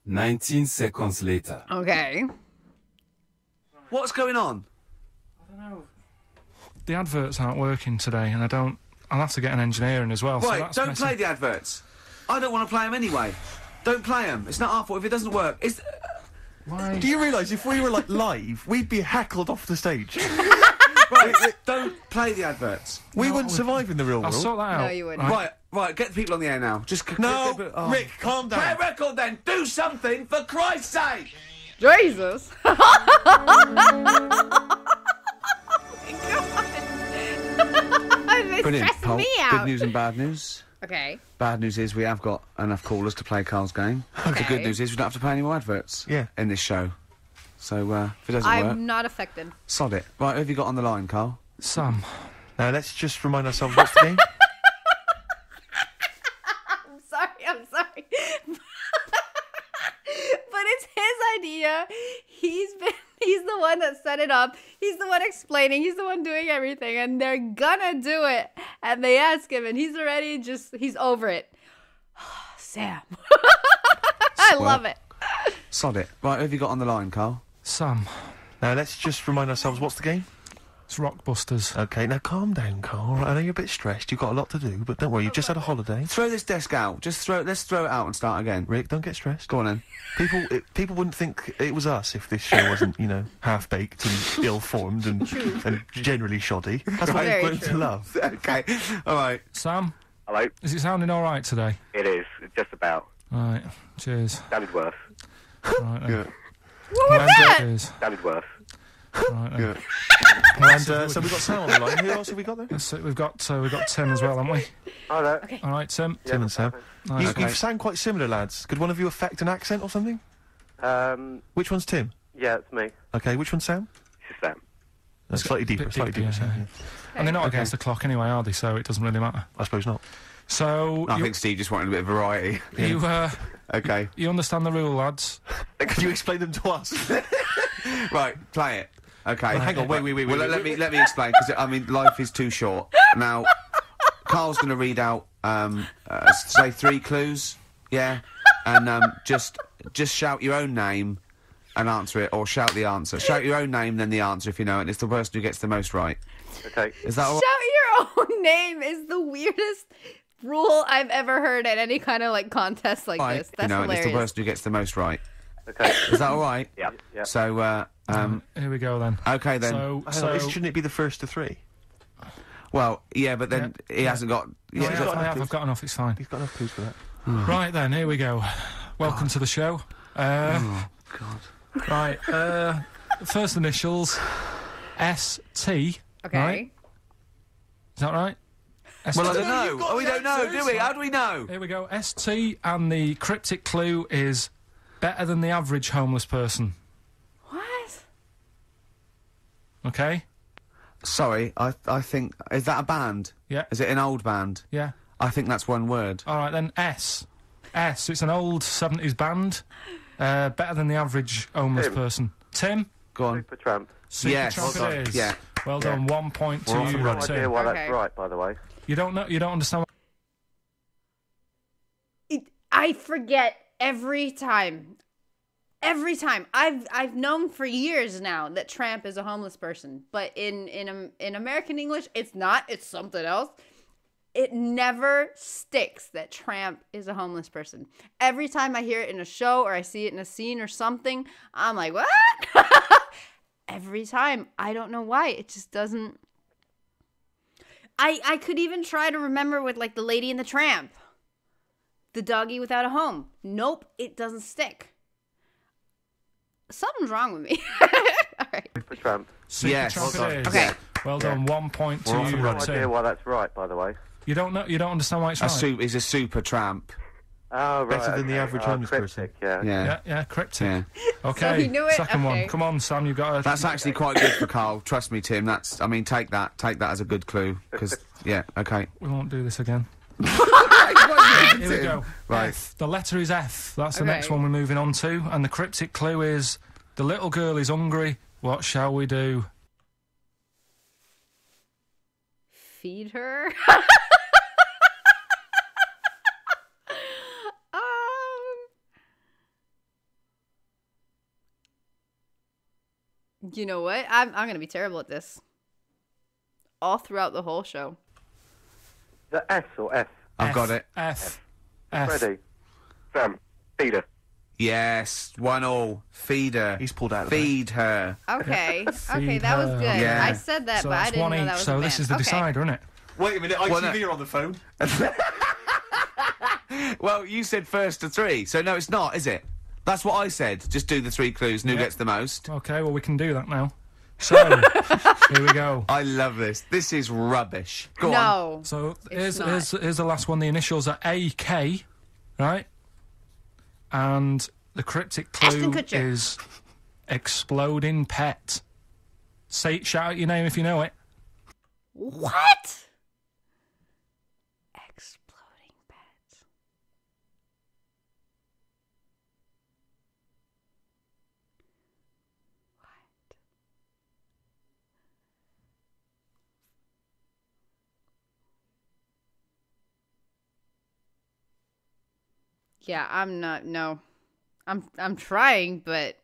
19 seconds later. Okay. What's going on? The adverts aren't working today, and I'll have to get an engineer in as well. so Right, that's don't messy. play the adverts. I don't want to play them anyway. Don't play them. It's not our fault if it doesn't work. It's... Do you realise if we were like live, we'd be heckled off the stage? Right, don't play the adverts. We wouldn't survive in the real I'll world. sort that out. No, you wouldn't. Right, get the people on the air now. Just No, oh. Rick, calm Play down. a record then. Do something for Christ's sake. Jesus. It's Brilliant. stressing me Good out. news and bad news. Okay. Bad news is we have got enough callers to play Carl's game. The Okay. good news is we don't have to pay any more adverts. Yeah. In this show. So if it doesn't work, I'm not affected. sod it. Right, who have you got on the line, Carl? Sam. Now let's just remind ourselves what's the game. I'm sorry. But it's his idea. He's the one that set it up. He's the one explaining. He's the one doing everything. And they're gonna do it. And they ask him, and he's already he's over it. Sam. I love it. Sod it. Right, who have you got on the line, Carl? Sam. Now let's just remind ourselves what's the game. It's Rockbusters. Okay, now calm down, Carl. I know you're a bit stressed. You've got a lot to do, but don't worry. You've just had a holiday. Throw this desk out. Let's throw it out and start again. Rick, don't get stressed. Go on then. People wouldn't think it was us if this show wasn't, half baked and ill-formed and generally shoddy. That's why Very it's learned to true. love. Okay. All right. Sam, Hello, is it sounding all right today? it is, just about. Right. Cheers. Sounded worse. Right then. Yeah. What was that? Cheers. Sounded worse. Right then. And so we've got Sam on the line. Who else have we got there? So we've got Tim as well, haven't we? Hello. All right, Tim. Tim and Sam. Nice. You sound quite similar, lads. Could one of you affect an accent or something? Which one's Tim? Yeah, it's me. Okay, which one's Sam? It's Sam. That's slightly deeper, Yeah. And they're not against the clock anyway, are they? So it doesn't really matter. I suppose not. So... I think Steve just wanted a bit of variety. You, okay. You understand the rule, lads? Could you explain them to us? Right, play it. Okay. Right, hang on, wait. Well, let me explain, because, I mean, life is too short. Now, Carl's going to read out, say 3 clues, yeah? And, just shout your own name and answer it, or shout the answer. Shout your own name, then the answer, if you know it. It's the person who gets the most right. Okay. Is that all right? Shout your own name is the weirdest rule I've ever heard at any kind of, like, contest like this. That's hilarious. It's the person who gets the most right. Okay. Is that all right? Yeah. So, here we go, then. Okay, then. So shouldn't it be the first to 3? Well, yeah, but then he hasn't got... I've got enough, it's fine. He's got enough clues for that. Right, then, here we go. Welcome to the show. Oh, God. Right, first initials, S-T. Okay. Right? Is that right? Well, I don't know. We don't know, do we? How do we know? Here we go. ST, and the cryptic clue is better than the average homeless person. What? Okay? Sorry, I think... Is that a band? Yeah. Is it an old band? Yeah. I think that's one word. All right, then S. It's an old 70s band. Better than the average homeless person. Tim? Go on. Supertramp. Supertramp it is. Yeah. Well done. 1 point to We're off you, and running. No Tim. idea why Okay. that's right, by the way. You don't understand I forget every time. Every time. I've known for years now that tramp is a homeless person, but in American English, it's not. It's something else. It never sticks that tramp is a homeless person. Every time I hear it in a show or I see it in a scene or something, I'm like, what? Every time. I don't know why. It just doesn't. I could even try to remember with, like, the Lady and the Tramp. The doggy without a home. Nope, it doesn't stick. Something's wrong with me. All right. Supertramp. Yes. Supertramp it is. Okay. Well done. 1 point to We're off you, and running. No idea Tim. why that's right, by the way. You don't understand why it's right. He's a super tramp. Oh, right. Better than the average homeless person. Yeah. Yeah. Cryptic. Yeah. Okay. So he knew it? Second Okay. one. Come on, Sam, you've got to... That's actually quite good for Carl. Trust me, Tim. Take that as a good clue. Because, yeah, okay. We won't do this again. Here Here we go. Right. F. The letter is F. That's the Okay. next one we're moving on to. And the cryptic clue is, the little girl is hungry. What shall we do? Feed her. You know what? I'm gonna be terrible at this. All throughout the whole show. The S or F? I've got it. F. Ready. Sam. Peter. Yes. 1-1. Feed her. He's pulled out of Feed her. Okay. Okay, Feed that was her. good. Yeah. I said that, So but I that's didn't one know each, that was so a this band. is the Okay. decider, isn't it? Wait a minute, ITV are on the phone. Well, you said first to 3, so no, it's not, is it? That's what I said. Just do the 3 clues and who gets the most. Okay, well, we can do that now. So, here we go. I love this. This is rubbish. Go on. No. So, It's here's not. the last one. The initials are AK, right? And the cryptic clue Ashton Kutcher. is exploding pet. Shout out your name if you know it. What? Exploding pets. What? Yeah, I'm not. No, I'm trying, but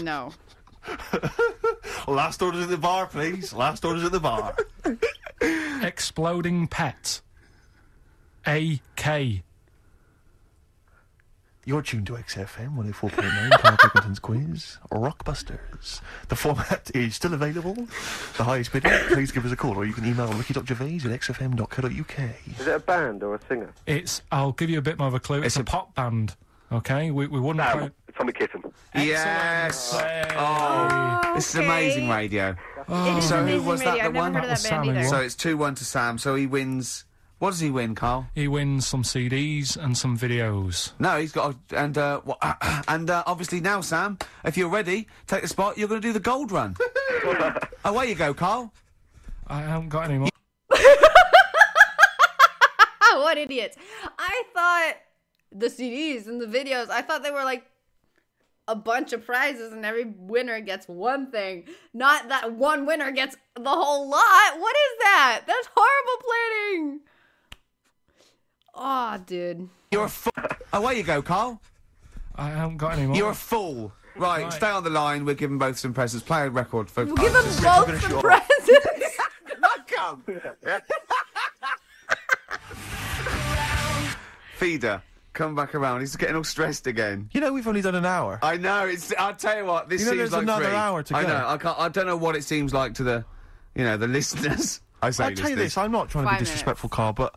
no. Last orders at the bar, please. Last orders at the bar. Exploding pet. AK. You're tuned to XFM 104.9, Carl Pickington's quiz, Rockbusters. The format is still available. The highest bidder, please give us a call, or you can email ricky.gervais@xfm.co.uk. Is it a band or a singer? I'll give you a bit more of a clue. It's a pop band. Okay, we wouldn't play. Tommy Kitten. Yes. Excellent. Oh, this is amazing radio. It is So who amazing was that radio. that I've never won? heard of that That was band Sammy, either. So it's 2-1 to Sam. So he wins What does he win, Carl? He wins some CDs and some videos. No, he's got and obviously now, Sam, if you're ready, take the spot. You're going to do the gold run. Away you go, Carl. I haven't got any more. What idiots! I thought the CDs and the videos. I thought they were like a bunch of prizes, and every winner gets one thing. Not that one winner gets the whole lot. What is that? That's horrible planning. Oh, dude. You're a fool. Away you go, Carl. I haven't got any more. You're a fool. Right, stay on the line. We're giving both some presents. Play a record for... We'll give them both some presents. Come. Feeder, come back around. He's getting all stressed again. You know, we've only done an hour. I know. I'll tell you what. This seems there's like another 3. hour to go. I know. I don't know what it seems like to the, the listeners. I'll tell you this. I'm not trying to be disrespectful, Carl, but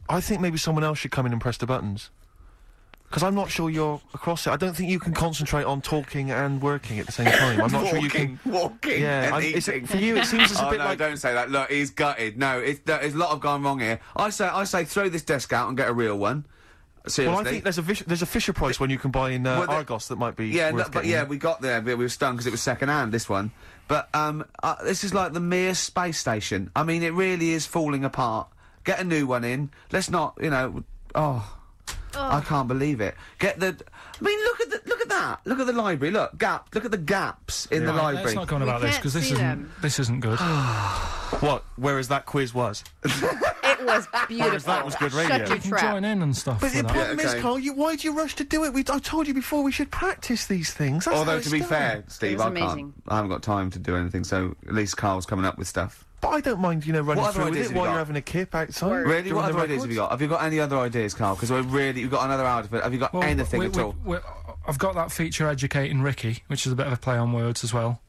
I think maybe someone else should come in and press the buttons. Because I'm not sure you're across it. I don't think you can concentrate on talking and working at the same time. I'm not sure you can... Walking and eating. For you, it seems it's a bit no, like... don't say that. Look, he's gutted. No, there's a lot of gone wrong here. I say throw this desk out and get a real one. Seriously. Well, I think there's a Fisher Price when you can buy in Argos that might be worth but getting. we got there, but we were stunned because it was second hand, this one. But this is like the Mir space station. I mean, it really is falling apart. Get a new one in. Let's not, I can't believe it. Get the... I mean, look at that. Look at the library. Look at the gaps in the library. Let's not go on about this, because this isn't good. What? Whereas that quiz was. It was beautiful. That was good radio. Shut your You can trap. join in and stuff. But the problem is, okay. Carl, why do you rush to do it? I told you before we should practice these things. That's Although, how to it's be done. fair, Steve, was I amazing. haven't got time to do anything, so at least Carl's coming up with stuff. But I don't mind, running What other through with ideas it have you while got? you're having a kip outside. Really? doing What the other ideas have you got? Have you got any other ideas, Carl? Because you've got another hour, but have you got anything at all? I've got that feature Educating Ricky, which is a bit of a play on words as well.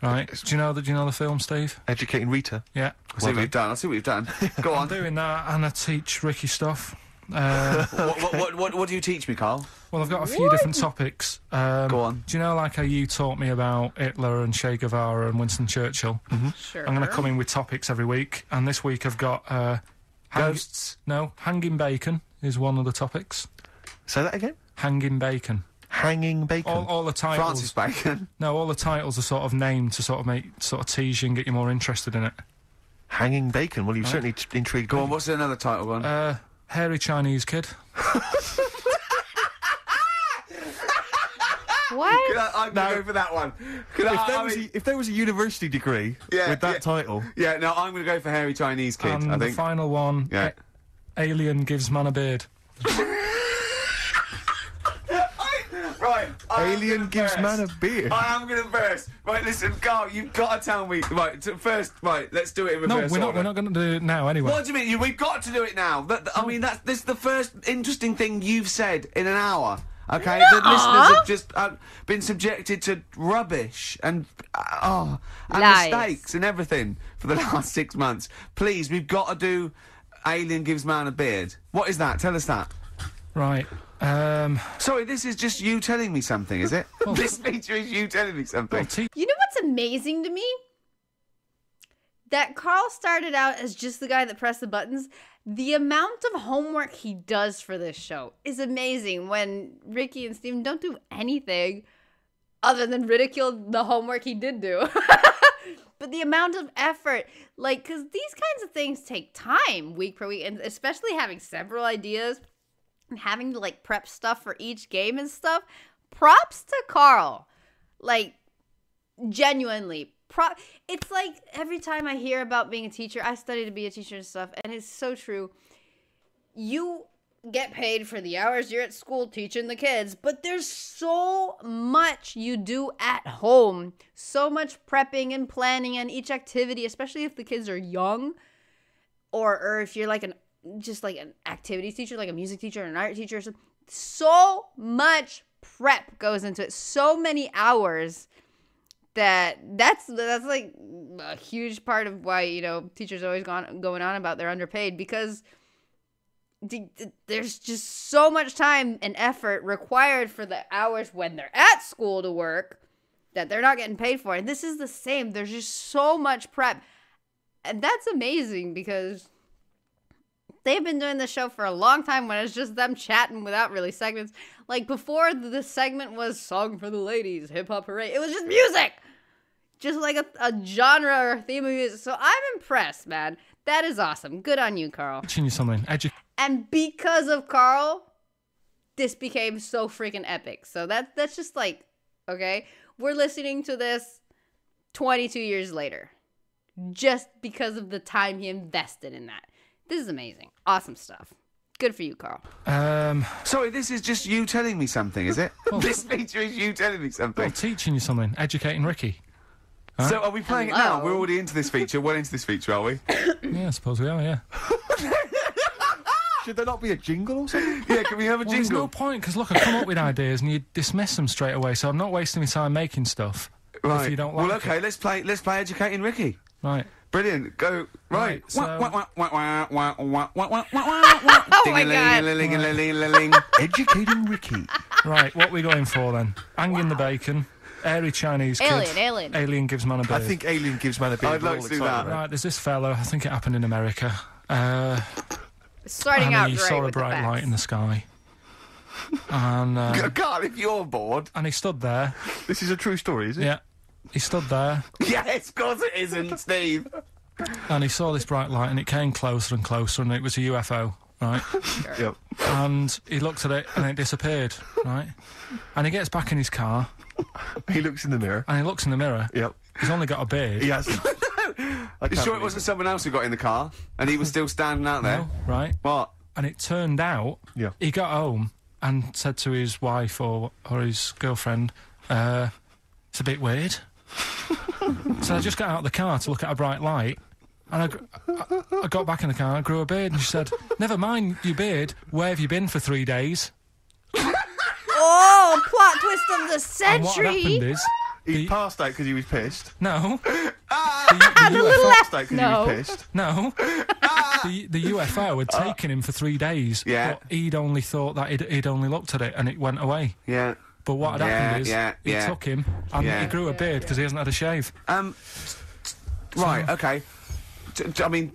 Right? Do you know the film, Steve? Educating Rita. Yeah. I'll see what you've done. Go on. I'm doing that, and I teach Ricky stuff. What do you teach me, Carl? Well, I've got a few different topics. Go on. Do you know, like how you taught me about Hitler and Che Guevara and Winston Churchill? Mm-hmm. Sure. I'm going to come in with topics every week, and this week I've got... Ghosts? No, hanging bacon is one of the topics. Say that again? Hanging bacon. Hanging bacon. All the titles... Francis Bacon. No, all the titles are sort of named to sort of tease you and get you more interested in it. Hanging bacon. Well, you've certainly intrigued Go me. on, what's another title one? Hairy Chinese kid. What? I'm going to go for that one. If there was a university degree with that title... Yeah, no, I'm going to go for Hairy Chinese Kid, And I the think. final one, Yeah. Alien gives man a beard. Right. Alien gives man a beard. I am going to burst. Right, listen, Carl, you've got to tell me. Right, first, let's do it in reverse No, order. we're not going to do it now anyway. What do you mean? We've got to do it now. I mean, this is the first interesting thing you've said in an hour. Okay, the listeners have just been subjected to rubbish and Lies. mistakes and everything for the last 6 months. Please, we've got to do Alien gives man a beard. What is that? Tell us that. Right. Sorry, this is just you telling me something, is it? This feature is you telling me something. You know what's amazing to me? That Carl started out as just the guy that pressed the buttons. The amount of homework he does for this show is amazing when Ricky and Steven don't do anything other than ridicule the homework he did do. But the amount of effort, because these kinds of things take time week per week, and especially having several ideas and having to, prep stuff for each game and stuff. Props to Carl. Genuinely. It's like every time I hear about being a teacher, I study to be a teacher and stuff, and it's so true. You get paid for the hours you're at school teaching the kids, but there's so much you do at home, so much prepping and planning and each activity, especially if the kids are young, or if you're an activities teacher, like a music teacher or an art teacher or something. So much prep goes into it, so many hours. That's a huge part of why teachers are always going on about they're underpaid, because there's just so much time and effort required for the hours when they're at school to work that they're not getting paid for. And this is the same. There's just so much prep, and that's amazing, because they've been doing this show for a long time when it's just them chatting without really segments. Like, before the segment was Song for the Ladies, Hip Hop Hooray, it was just music! Just like a genre or theme of music. So I'm impressed, man. That is awesome. Good on you, Carl. Teaching you something. And because of Carl, this became so freaking epic. So that's just like, okay, we're listening to this 22 years later. Just because of the time he invested in that. This is amazing. Awesome stuff. Good for you, Carl. Sorry, this is just you telling me something, is it? This feature is you telling me something. Well, teaching you something. Educating Richey. Right. So are we playing it now? We're already into this feature. Well into this feature, are we? Yeah, I suppose we are, yeah. Should there not be a jingle or something? Yeah, can we have a jingle? There's no point, because look, I come up with ideas and you dismiss them straight away, so I'm not wasting my time making stuff. Right. If you don't like okay, it. let's play Educating Ricky. Right. Brilliant. Go. Right. So... Oh my God. Educating Ricky. Right, what are we going for then? Hanging the bacon. Airy Chinese kid. Alien gives man a beard. I think Alien gives man a beard. I'd like to do that. Right, there's this fella, I think it happened in America. Starting and out he great saw a with the bright facts. light in the sky. And God, if you're bored. and he stood there. This is a true story, is it? Yeah. He stood there Yes, of course it isn't, Steve. and he saw this bright light and it came closer and closer and it was a UFO, right? Yep. And he looked at it and it disappeared, right? And he gets back in his car He looks in the mirror. and he looks in the mirror. Yep. He's only got a beard. He has. You sure it wasn't someone else who got in the car and he was still standing out there? No, right? What? And it turned out he got home and said to his wife or his girlfriend, it's a bit weird. So I just got out of the car to look at a bright light, and I got back in the car and I grew a beard, and she said, never mind your beard, where have you been for 3 days? Oh, plot twist of the And what century! happened is... He passed out because he was pissed. No. The Passed little out because he No. was pissed. No. The UFO had taken him for 3 days, Yeah. but he'd only thought that he'd only looked at it and it went away. Yeah. But what had happened is, he took him and he grew a beard because he hasn't had a shave. Right, okay. I mean,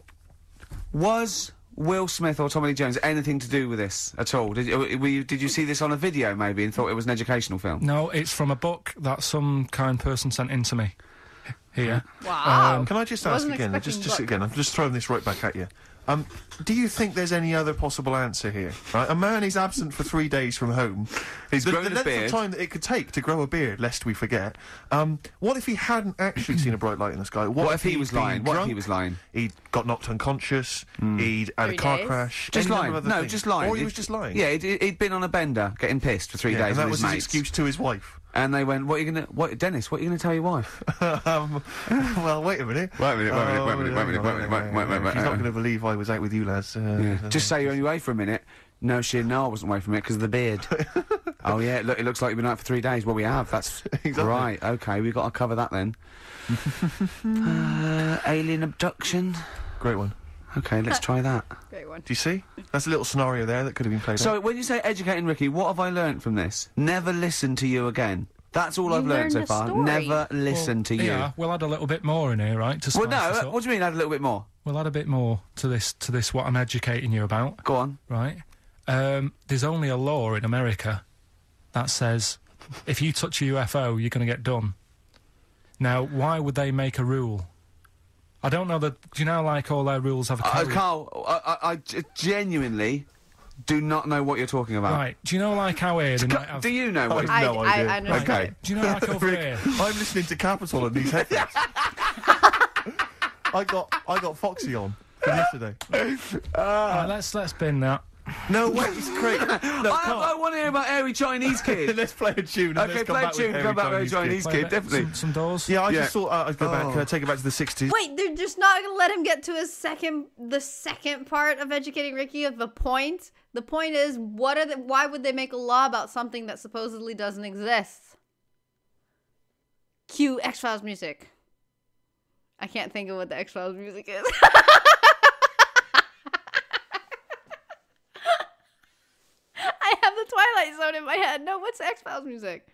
was Will Smith or Tommy Lee Jones anything to do with this at all? Did you see this on a video maybe and thought it was an educational film? No, it's from a book that some kind person sent in to me. Here. Wow. Can I just ask again? I'm just throwing this right back at you. Do you think there's any other possible answer here? Right, a man is absent for 3 days from home. He's the grown a length beard. of time that it could take to grow a beard, lest we forget. What if he hadn't actually seen a bright light in the sky? What if he was he'd been lying? What if drunk? he was lying? He'd got knocked unconscious. He'd had 3 a car days? crash. Just any lying. number of other No, things. just lying. Or he was just lying. Yeah, he'd been on a bender, getting pissed for 3 days and that with was his his mates. excuse to his wife. And they went, Dennis, what are you going to tell your wife? Well, wait a minute. Wait a minute. She's not going to believe I was out with you, lads. Just say you're only away for a minute. No, I wasn't away from it because of the beard. Oh, yeah, look, it looks like you've been out for 3 days. Well, we have. That's Exactly. right. Okay, we've got to cover that then. Alien abduction. Great one. Okay, let's try that. Great one. Do you see? That's a little scenario there that could have been played out. So, when you say educating Ricky, what have I learnt from this? Never listen to you again. That's all I've learnt so learned a far. story. Never listen to you. Yeah, we'll add a little bit more in here, right? To Well, spice this no, up. what do you mean add a little bit more? We'll add a bit more to this what I'm educating you about, Go on. right? There's only a law in America that says if you touch a UFO, you're going to get done. Now, why would they make a rule? I don't know that. Do you know, like, all their rules have a code? Carl, I genuinely do not know what you're talking about. Right. Do you know, like, how here they might have... Do you know what? I have no idea. I understand. Okay. Do you know, like, over here... I'm listening to Capital on these headphones. I got Foxy on from yesterday. Right, let's bin that. No, wait, it's great. No, I want to hear about Airy Chinese Kid. Let's play a tune. And Okay, let's come play a back tune, with come back with Chinese Play Kid, a bit- definitely. Some doors. Yeah, I Yeah. just thought I'd go back, take it back to the 60s. Wait, they're just not gonna let him get to the second part of educating Ricky of the point. The point is, why would they make a law about something that supposedly doesn't exist? Cue X-Files music. I can't think of what the X-Files music is. I have the Twilight Zone in my head. No, what's the X-Files music?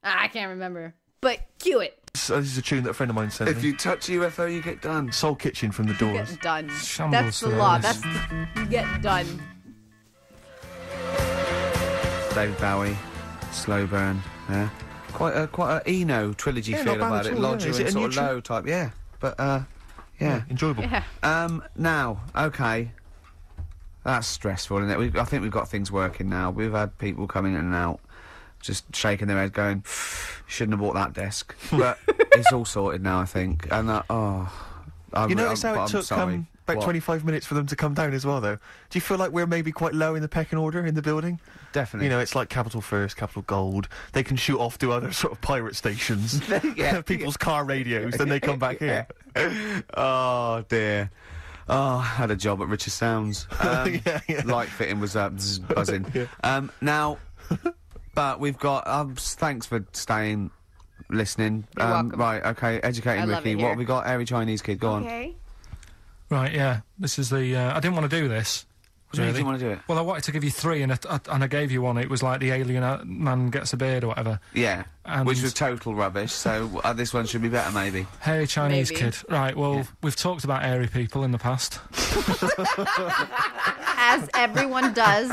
I can't remember. but cue it. So this is a tune that a friend of mine sent If me. you touch a UFO, you get done. Soul Kitchen from the You Doors. get done. Shambles That's the for law. those. You get done. David Bowie, Slow Burn. Yeah, quite a Eno trilogy Yeah, feel not bad about at it. all, yeah. Lodger Is it and a sort new of tune? low type. Yeah, but yeah. Enjoyable. Yeah. Now, okay. That's stressful, isn't it? I think we've got things working now. We've had people coming in and out, just shaking their head, going, "Shouldn't have bought that desk." But it's all sorted now, I think. And You notice how it took sorry. about What? 25 minutes for them to come down as well, though? Do you feel like we're maybe quite low in the pecking order in the building? Definitely. You know, it's like Capital First, Capital Gold. They can shoot off to other sort of pirate stations. Yeah. People's car radios, then they come back here. Oh dear. Oh, I had a job at Richey Sounds. Yeah. Light fitting was buzzing. Now, but we've got. Thanks for staying, listening. You're welcome. Right, okay. Educating I love Ricky. it What here. have we got? Airy Chinese kid. Go on. Okay. Right, yeah. This is the... I didn't want to do this. What do you mean you want to do it? Well, I wanted to give you three, and I gave you one. It was like the alien man gets a beard or whatever. Yeah. And- Which was total rubbish. So this one should be better, maybe. Hairy Chinese Maybe. kid. Right, well, we've talked about airy people in the past. As everyone does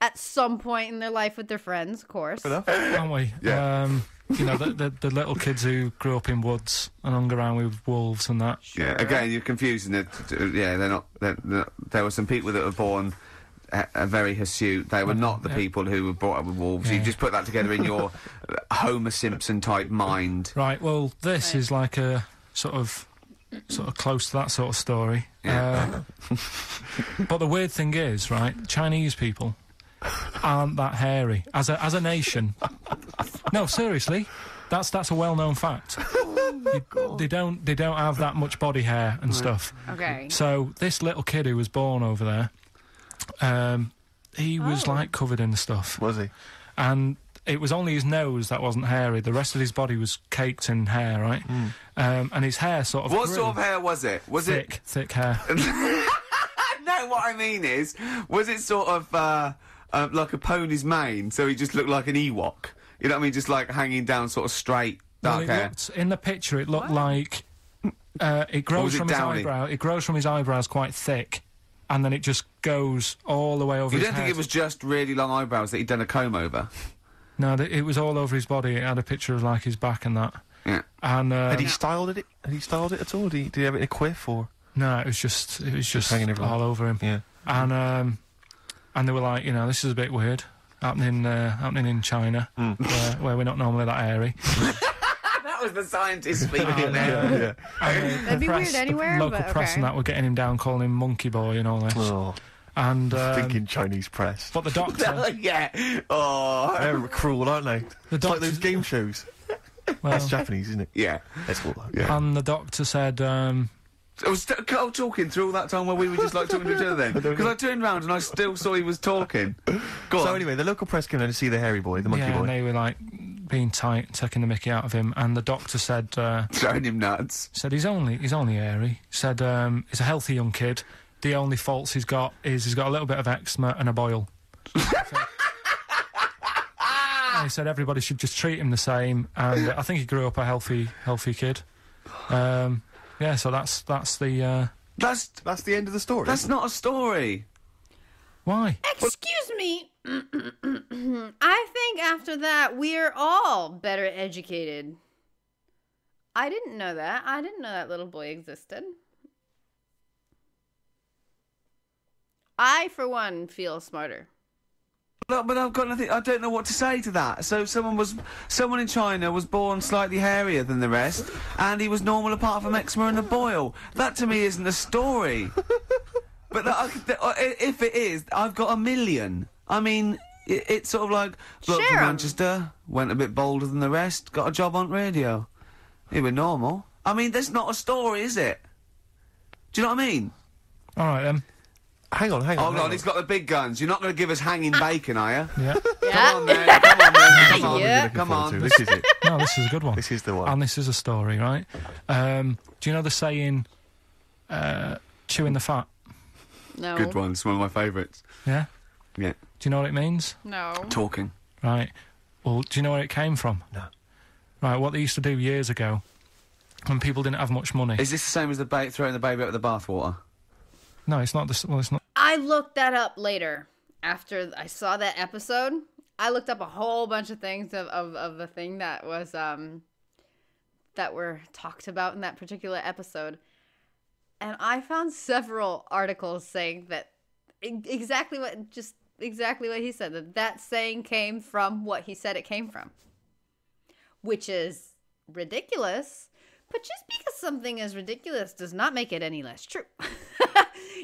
at some point in their life with their friends, of course. Aren't we? Yeah. You know, the little kids who grew up in woods and hung around with wolves and that. Yeah. Again, you're confusing it. Yeah, they're not. There were some people that were born very hirsute. They were not the people who were brought up with wolves. Yeah. You just put that together in your Homer Simpson type mind. Right, well, this is like a sort of close to that sort of story. But the weird thing is, right, Chinese people aren't that hairy as a nation. No, seriously, that's a well-known fact. They don't have that much body hair and stuff. Okay. So this little kid who was born over there, he was like covered in stuff, Was he? and it was only his nose that wasn't hairy. The rest of his body was caked in hair, right? And his hair sort of What grew. sort of hair was it? Was thick hair. No, what I mean is, was it sort of like a pony's mane? So he just looked like an Ewok. You know what I mean? Just like hanging down, sort of straight, Well, dark it hair. looked, in the picture, it looked like it grows was it from his downy? eyebrow. It grows from his eyebrows quite thick, and then it just goes all the way over You his don't head. think it was just really long eyebrows that he'd done a comb over? No, it was all over his body. It had a picture of like his back and that. Yeah. And Had he styled it? Had he styled it at all? Did he have it in a quiff or? no, it was just hanging everywhere. all over him. Yeah. And they were like, you know, this is a bit weird, happening in China, where we're not normally that airy. That was the scientist speaking there. And, That'd be press- weird anywhere, The local but press okay. and that were getting him down, calling him monkey boy and all this. Oh, And thinking Chinese press. but the doctor, Yeah. Oh. They're cruel, aren't they? the It's like doctor, those game shows. well, That's Japanese, isn't it? Yeah. Let's call that. Yeah. and the doctor said, I was still talking through all that time while we were just like talking to each other then. Because I turned round and I still saw he was talking. Go on. So anyway, the local press came in to see the hairy boy, the monkey yeah, boy. and they were like being tight, taking the mickey out of him. And the doctor said, Showing him nuts. he's only airy. Said he's a healthy young kid. The only faults he's got is he's got a little bit of eczema and a boil. And he said everybody should just treat him the same. And I think he grew up a healthy kid. Yeah, so that's the That's the end of the story. That's not a story. why. Excuse me. I think after that, we're all better educated. I didn't know that. I didn't know that little boy existed. I, for one, feel smarter. Look, but I've got nothing. I don't know what to say to that. So someone in China was born slightly hairier than the rest, and he was normal apart from eczema and a boil. That to me isn't a story. But if it is, I've got a million. I mean, it's sort of like bloke Share from 'em. Manchester went a bit bolder than the rest, got a job on radio. He was normal. I mean, that's not a story, is it? Do you know what I mean? All right then. Hang on. Hold on, he's got the big guns. You're not going to give us hanging bacon, are you? Yeah. Come on, then. Come on, then. Come on. Yeah. Come on. This is it. No, this is a good one. This is the one. And this is a story, right? Do you know the saying, chewing the fat? No. Good one. It's one of my favourites. Yeah? Yeah. Do you know what it means? No. Talking. Right. Well, do you know where it came from? No. right, what they used to do years ago, when people didn't have much money... Is this the same as throwing the baby out with the bathwater? No, it's not well, it's not... I looked that up later. After I saw that episode, I looked up a whole bunch of things of the thing that was, that were talked about in that particular episode. And I found several articles saying that exactly what he said, that saying came from what he said it came from. Which is ridiculous, but just because something is ridiculous does not make it any less true.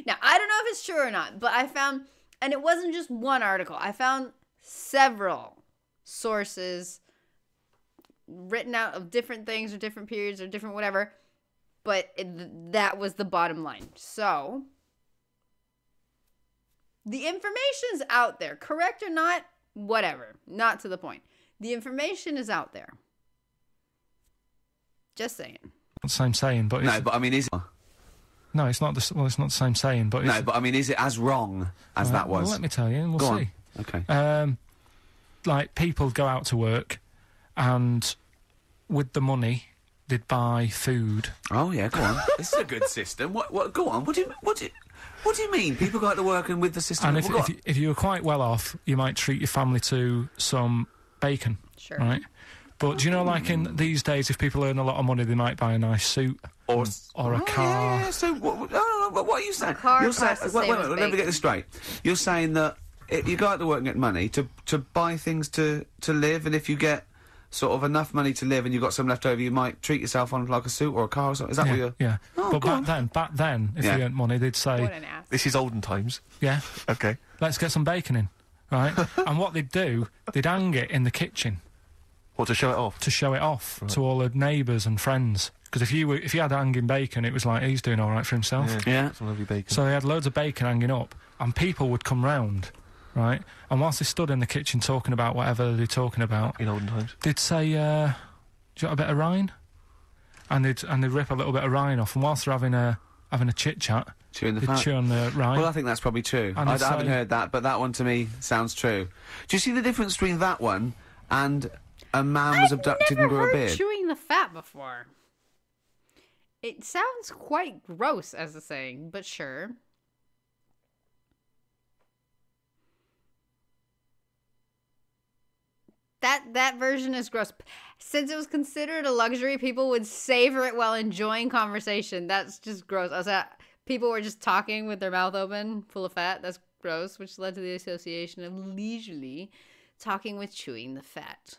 Now, I don't know if it's true or not, but I found, and it wasn't just one article, I found several sources written out of different things or different periods or different whatever, but that was the bottom line. So, the information's out there. Correct or not, whatever. Not to the point. The information is out there. Just saying. Not the same saying, but... No, but I mean, is it... No, it's not the same saying, but... No, but I mean, is it as wrong as that was? Well, let me tell you, and we'll see. Okay. Like, people go out to work, and with the money, they'd buy food. Oh, yeah, go on. This is a good system. What, go on. What do you mean? People go out to work and with the system... And if you were quite well off, you might treat your family to some bacon. Sure. Right? But do you know, like, in these days, if people earn a lot of money, they might buy a nice suit. Or a car. Yeah, so, what are you saying? You're saying... Wait, let me get this straight. You're saying that you go out to work and get money to buy things to live, and if you get sort of enough money to live and you've got some left over, you might treat yourself on, like, a suit or a car or something? Is that what you're... Yeah. Oh, but back then, if you earned money, they'd say... What an ass. This is olden times. Yeah. Okay. Let's get some bacon in, right? And what they'd do, they'd hang it in the kitchen. What, to show it off? To show it off to all the neighbours and friends. Because if you had hanging bacon, it was like, he's doing all right for himself. Yeah. Some lovely bacon. So they had loads of bacon hanging up, and people would come round, right? And whilst they stood in the kitchen talking about whatever they're talking about... In olden times. They'd say, do you want a bit of rind? And they'd rip a little bit of rind off, and whilst they're having a chit-chat... Chewing the fat. Chew on the rind. Well, I think that's probably true. I haven't heard that, but that one to me sounds true. Do you see the difference between that one and a man was abducted and grew a beard? I've never heard chewing the fat before. It sounds quite gross as a saying, but sure. That version is gross. Since it was considered a luxury, people would savor it while enjoying conversation. That's just gross. People were just talking with their mouth open, full of fat. That's gross, which led to the association of leisurely talking with chewing the fat.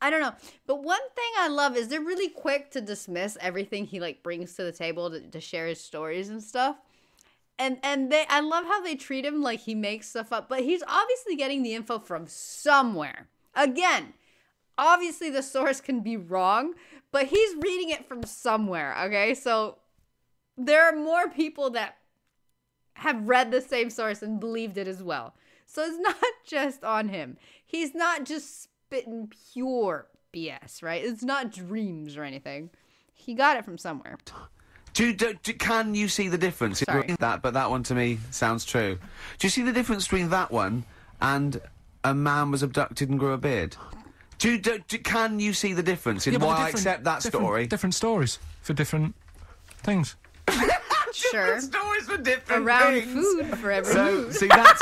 I don't know. But one thing I love is they're really quick to dismiss everything he, like, brings to the table to share his stories and stuff. And I love how they treat him like he makes stuff up. But he's obviously getting the info from somewhere. Again, obviously the source can be wrong, but he's reading it from somewhere, okay? So there are more people that have read the same source and believed it as well. So it's not just on him. He's not just spitting pure BS, right? It's not dreams or anything. He got it from somewhere. Can you see the difference? Sorry. But that one to me sounds true. Do you see the difference between that one and a man was abducted and grew a beard? Can you see the difference in why I accept that story? Different stories for different things. Sure. Different stories for different Around things. food for every So, mood. see, that's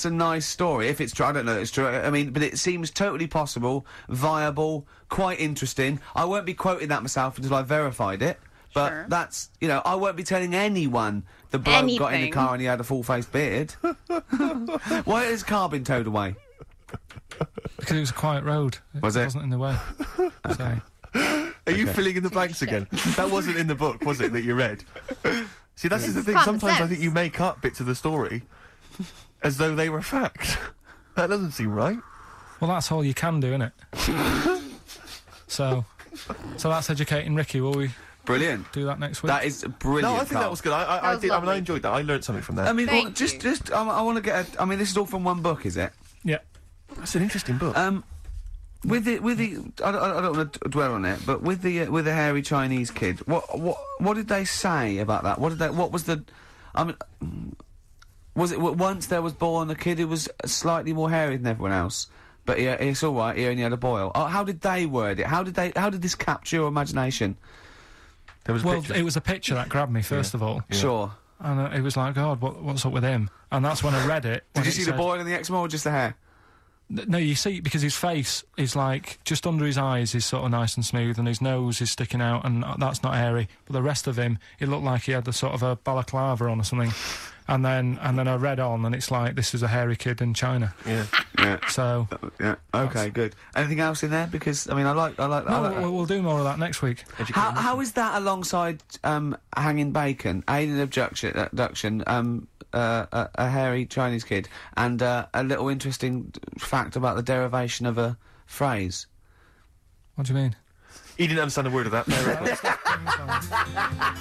a nice story. If it's true, I don't know if it's true. I mean, but it seems totally possible, viable, quite interesting. I won't be quoting that myself until I've verified it. But Sure. that's, I won't be telling anyone the bloke got in the car and he had a full-faced beard. Why has his car been towed away? Because it was a quiet road. It wasn't in the way. So. Are you filling in the blanks again? That wasn't in the book, was it, that you read? See, that's the thing. Common Sometimes I sense. think you make up bits of the story as though they were fact. That doesn't seem right. Well, that's all you can do, innit? So that's educating Ricky. Will we Brilliant. do that next week? That is brilliant. No, I think that was good. I did. I mean, I enjoyed that. I learned something from that. I mean, Thank you. I want to get this is all from one book, is it? Yeah. That's an interesting book. With the, I don't want to dwell on it, but with the hairy Chinese kid, what did they say about that? What was the, I mean, Was it once there was born a kid who was slightly more hairy than everyone else? But yeah, it's all right. He only had a boil. Oh, how did they word it? How did this capture your imagination? There was it was a picture that grabbed me first of all. Yeah. Sure. And it was like, God, what's up with him? And that's when I read it. Did you see the boil in the eczema or just the hair? No, you see, because his face is like, just under his eyes is sort of nice and smooth, and his nose is sticking out, and that's not hairy. But the rest of him, it looked like he had the sort of a balaclava on or something. And then I read on, and it's like, this is a hairy kid in China. Yeah. Yeah. So. Yeah. Okay, good. Anything else in there? Because, I mean, I like that. We'll do more of that next week. How is that alongside, hanging bacon, alien abduction, a hairy Chinese kid, and a little interesting fact about the derivation of a phrase? What do you mean? He didn't understand a word of that.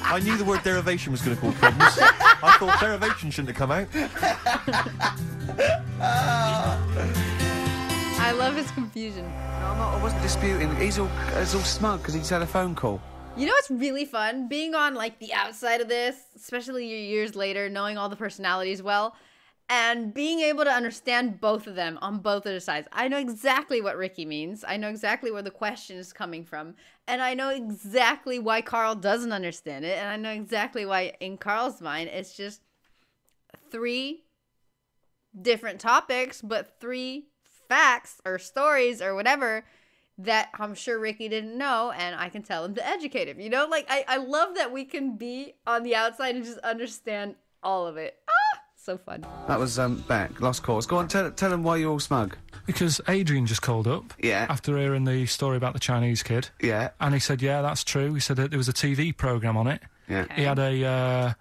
I knew the word derivation was going to cause problems. I thought derivation shouldn't have come out. I love his confusion. No, I wasn't disputing. He's all smug because he just had a phone call. You know what's really fun? Being on, like, the outside of this, especially years later, knowing all the personalities well, and being able to understand both of them on both of their sides. I know exactly what Ricky means. I know exactly where the question is coming from. And I know exactly why Carl doesn't understand it. And I know exactly why, in Carl's mind, it's just 3 different topics, but 3 facts or stories or whatever that I'm sure Ricky didn't know, and I can tell him to educate him. You know, like, I love that we can be on the outside and just understand all of it. So fun. That was, Beck, lost cause. Go on, tell him why you're all smug. Because Adrian just called up. Yeah. After hearing the story about the Chinese kid. Yeah. And he said, yeah, that's true. He said that there was a TV programme on it. Yeah. Okay. He had a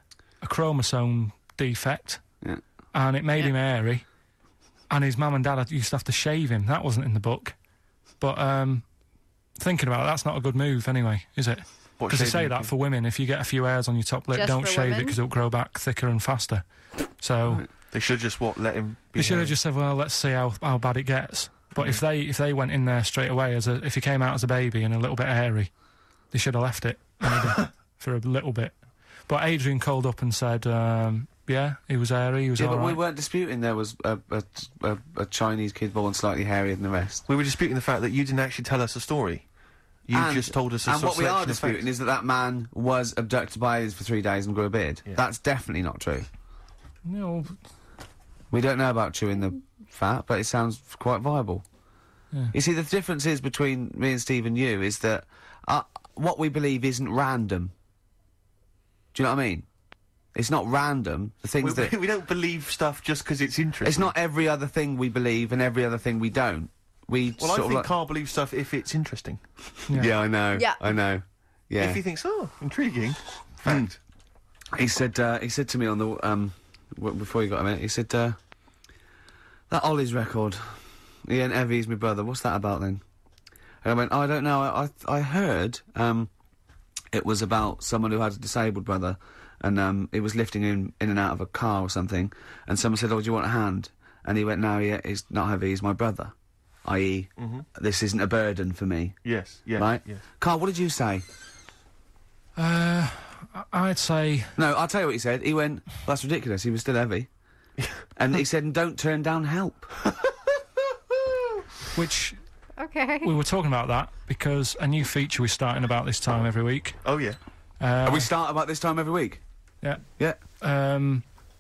chromosome defect. Yeah. And it made him hairy. And his mum and dad used to have to shave him. That wasn't in the book. But, thinking about it, that's not a good move anyway, is it? Because they say that for women, if you get a few hairs on your top lip, don't shave it because it'll grow back thicker and faster. So they should just let him. They should have just said, well, let's see how bad it gets. But if they went in there straight away if he came out as a baby and a little bit hairy, they should have left it maybe for a little bit. But Adrian called up and said, yeah, he was hairy. He was all right. But we weren't disputing there was a Chinese kid born slightly hairier than the rest. We were disputing the fact that you didn't actually tell us a story. You just told us a And what we are disputing is that man was abducted by aliens for 3 days and grew a beard. Yeah. That's definitely not true. No. We don't know about chewing the fat, but it sounds quite viable. Yeah. You see, the difference is between me and Steve and you is that what we believe isn't random. Do you know what I mean? It's not random. The things that... We don't believe stuff just because it's interesting. It's not every other thing we believe and every other thing we don't. I think Carl believes stuff if it's interesting. Yeah, I know. Yeah. I know. Yeah. If he thinks, intriguing. Fact. He said to me on the, before you got a minute, he said, that Ollie's record, he ain't ever, he's my brother, what's that about then? And I went, I don't know, I heard, it was about someone who had a disabled brother, and, he was lifting him in and out of a car or something, and someone said, oh, do you want a hand? And he went, no, he's not heavy, he's my brother. I.e., this isn't a burden for me. Yes, yes, right? Yes. Carl, what did you say? I'd say... No, I'll tell you what he said. He went, well, that's ridiculous, he was still heavy. And he said, don't turn down help. Which... Okay. We were talking about that because a new feature we're starting about this time every week. Oh, yeah. We start about this time every week? Yeah. Yeah.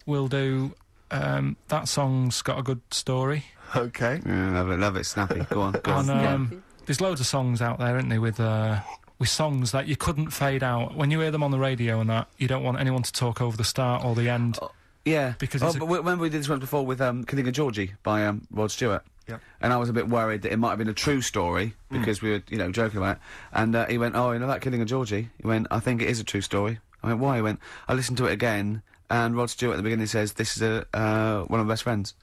We'll do... that song's got a good story. Okay. Yeah, love it, snappy. Go on, go on. And, there's loads of songs out there, isn't there, with songs that you couldn't fade out. When you hear them on the radio and that, you don't want anyone to talk over the start or the end. Yeah. Because but remember we did this once before with Killing a Georgie by Rod Stewart? Yeah. And I was a bit worried that it might have been a true story, because we were, joking about it. And he went, oh, you know that Killing a Georgie? He went, I think it is a true story. I went, why? He went, I listened to it again, and Rod Stewart at the beginning says, this is one of my best friends.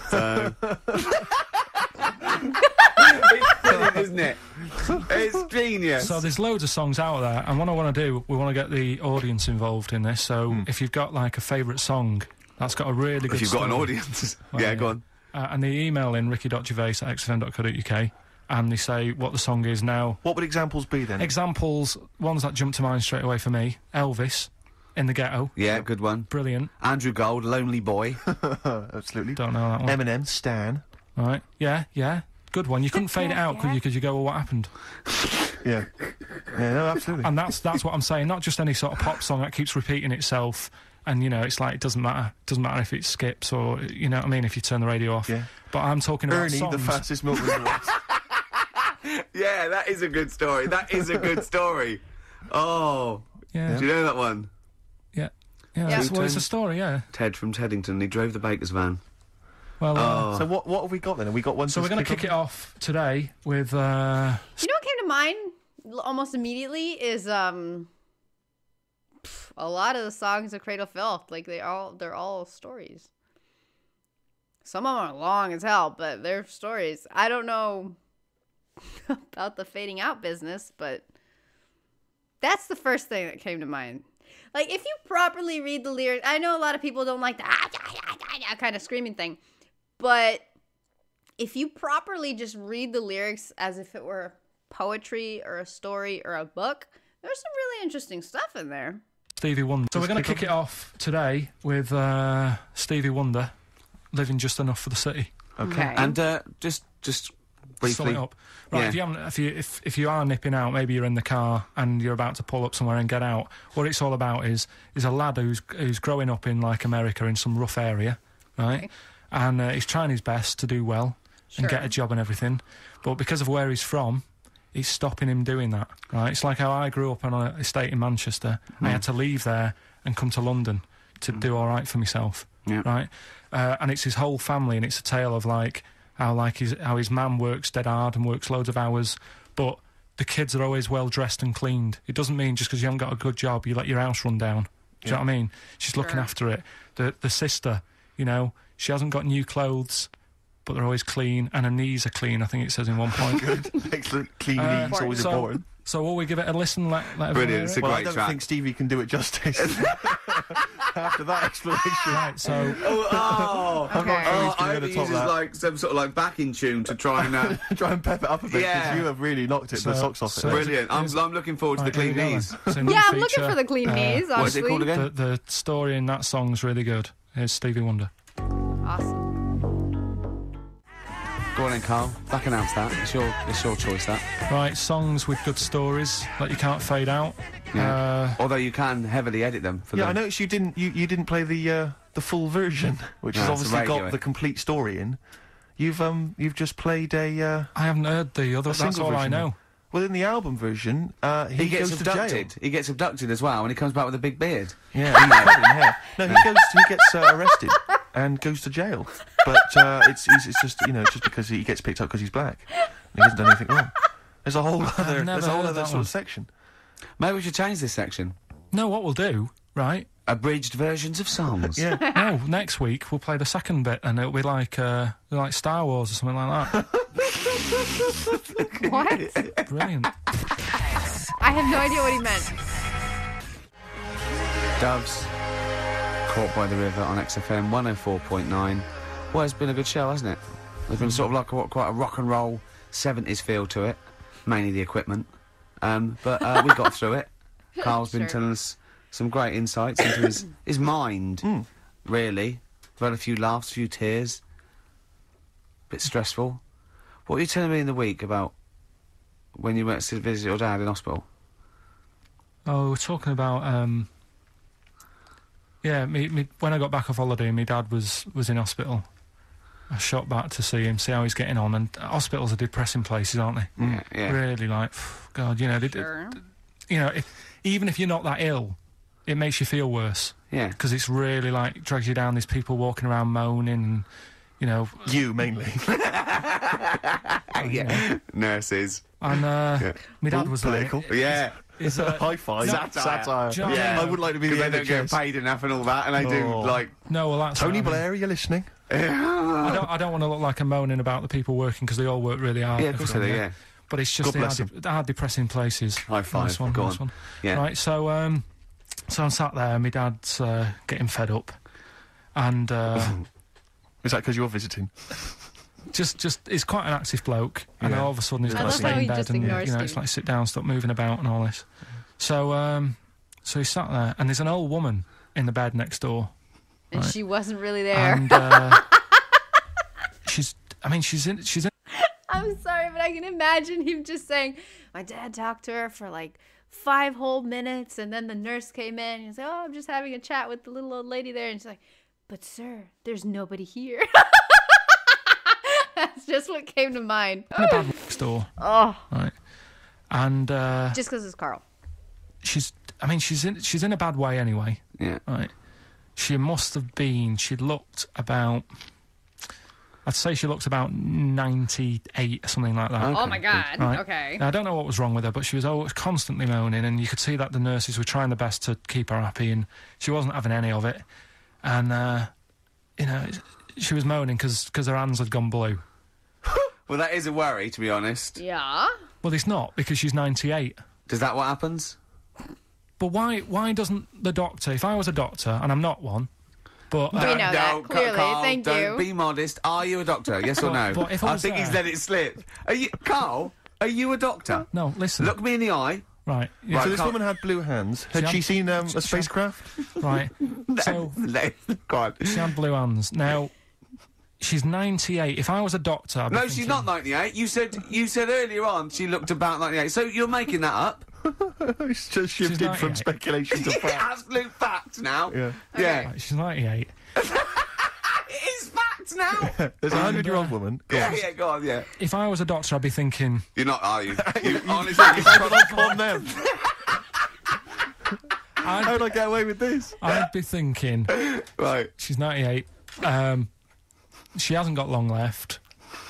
So... It's brilliant, isn't it? It's genius. So there's loads of songs out there, and what I want to do, we want to get the audience involved in this, so if you've got, like, a favourite song that's got a really good If you've story, got an audience. well, yeah, go on. And they email in ricky.gervais@xfm.co.uk, and they say what the song is now. What would examples be, then? Examples, ones that jump to mind straight away for me, Elvis. In the Ghetto. Yeah, good one. Brilliant. Andrew Gold, Lonely Boy. Absolutely. Don't know that one. Eminem, Stan. Right. Yeah. Good one. You couldn't fade it out, could you? Because you go, well, what happened? Yeah. Yeah, no, absolutely. And that's what I'm saying. Not just any sort of pop song that keeps repeating itself. And, you know, it's like, it doesn't matter. It doesn't matter if it skips or, you know what I mean, if you turn the radio off. Yeah. But I'm talking about Ernie, songs. the fastest milkman in the world. Yeah, that is a good story. That is a good story. Oh. Yeah. Do you know that one? Yeah. Yeah, well, it's a story, yeah. Ted from Teddington, he drove the baker's van. Well, So what have we got then? Have we got one? so we're going to kick it off today with, You know what came to mind almost immediately is a lot of the songs of Cradle Filth. Like they're all stories. Some of them are long as hell, but they're stories. I don't know about the fading out business, but that's the first thing that came to mind. Like, if you properly read the lyrics, I know a lot of people don't like the kind of screaming thing, but if you properly just read the lyrics as if it were poetry or a story or a book, there's some really interesting stuff in there. Stevie Wonder. So we're going to kick it off today with Stevie Wonder, Living Just Enough for the City. Okay. And just briefly. Sum it up. Right, Yeah. if you are nipping out, maybe you're in the car and you're about to pull up somewhere and get out, what it's all about is a lad who's growing up in, like, America in some rough area, right? Okay. And he's trying his best to do well and get a job and everything, but because of where he's from, it's stopping him doing that, right? It's like how I grew up on an estate in Manchester. I had to leave there and come to London to do all right for myself, right? And it's his whole family, and it's a tale of, like, how his mum works dead hard and works loads of hours, but the kids are always well dressed and cleaned. It doesn't mean just because you haven't got a good job, you let your house run down. Do you know what I mean? She's looking after it. The sister, you know, she hasn't got new clothes, but they're always clean, and her knees are clean, I think it says in one point. Good. Excellent. Clean knees, always important. So will we give it a listen? Let Brilliant. It's a Well, great I don't track. think Stevie can do it justice. After that explanation. Right, so... I hope he uses, like, some sort of, like, backing tune to try and... Try and pep it up a bit, because you have really knocked the socks off it. Brilliant. I'm looking forward to the clean knees. Yeah, I'm looking for the clean knees, honestly. What is it called again? The story in that song's really good. Here's Stevie Wonder. Awesome. Go on then, Carl. Back announce that. It's your choice, that. Right, songs with good stories that you can't fade out. Yeah. Although you can heavily edit them for them. I noticed you didn't play the full version, which has obviously got the complete story in. You've just played a... I haven't heard the other. That's all I know. Well, in the album version, he gets goes abducted. to jail. He gets abducted as well, and he comes back with a big beard. Yeah, no, he gets arrested and goes to jail. But it's just just because he gets picked up because he's black. And he hasn't done anything wrong. There's a whole other sort of section. Maybe we should change this section. No, what we'll do, right? Abridged versions of songs. Yeah. No, next week we'll play the second bit, and it'll be like Star Wars or something like that. What? Brilliant. I have no idea what he meant. Doves, Caught by the River on XFM 104.9. Well, it's been a good show, hasn't it? There's been sort of like quite a rock and roll 70s feel to it, mainly the equipment. But we got through it. Carl's been telling us some great insights into his mind, really. We've had a few laughs, a few tears. Bit stressful. What were you telling me in the week about when you went to visit your dad in hospital? Oh, we're talking about, when I got back off holiday, my dad was in hospital. I shot back to see him, see how he's getting on, and hospitals are depressing places, aren't they? Yeah. Really, like, God, you know, even if you're not that ill, it makes you feel worse. Yeah. Because it's really, like, drags you down. There's people walking around moaning, and, you know... You, mainly. Yeah. Nurses. And, my dad was political. Yeah. High five. Satire. Do you know what I mean? I would like to be the They end don't of get Jess. paid enough and all that, and they do, like... No, well, that's... Tony what I mean. Blair, are you listening? I don't want to look like I'm moaning about the people working, because they all work really hard. Yeah, of course they do, yeah. But it's just God they are depressing places. High five. Nice one, Go nice on. one. Yeah. Right, so I'm sat there, my dad's getting fed up, and Is that because you're visiting? just he's quite an active bloke, and all of a sudden he's I got to love stay how in he bed, just and ignores it's you. like sit down, stop moving about, and all this. So So he sat there, and there's an old woman in the bed next door. And she wasn't really there. And she's in. I'm sorry, but I can imagine him just saying, my dad talked to her for like 5 whole minutes, and then the nurse came in, and he's like, oh, I'm just having a chat with the little old lady there. And she's like, but sir, there's nobody here. That's just what came to mind. In a bad next door. Oh. Right. And just because it's Carl. She's in a bad way anyway. Yeah. Right. She must have been. She looked about. I'd say she looked about 98 or something like that. Okay. Oh my God. Right. Okay. Now, I don't know what was wrong with her, but she was always constantly moaning, and you could see that the nurses were trying their best to keep her happy, and she wasn't having any of it. And she was moaning because her hands had gone blue. Well, that is a worry, to be honest. Yeah. Well, it's not, because she's 98. Is that what happens? But why doesn't the doctor, if I was a doctor, and I'm not one, but... We know that, clearly, Carl, thank you. Don't be modest. Are you a doctor, yes or no? But if I was think there, he's let it slip. Carl, are you a doctor? No, listen. Look me in the eye. Right. Yeah. Right, So this woman had blue hands. Had she seen a spacecraft? Right. So... Go on. She had blue hands. Now... She's 98. If I was a doctor, I'd be No, thinking, she's not 98. You said earlier on she looked about 98. So you're making that up. It's just shifted from speculation to fact. Absolute fact now. Yeah. Yeah. Right, she's 98. It is fact now. There's a 100-year-old woman. Yeah, go on, yeah. If I was a doctor, I'd be thinking... You're not, are you? You honestly, It's like on them. How did I get away with this? I'd be thinking... Right. She's 98. She hasn't got long left.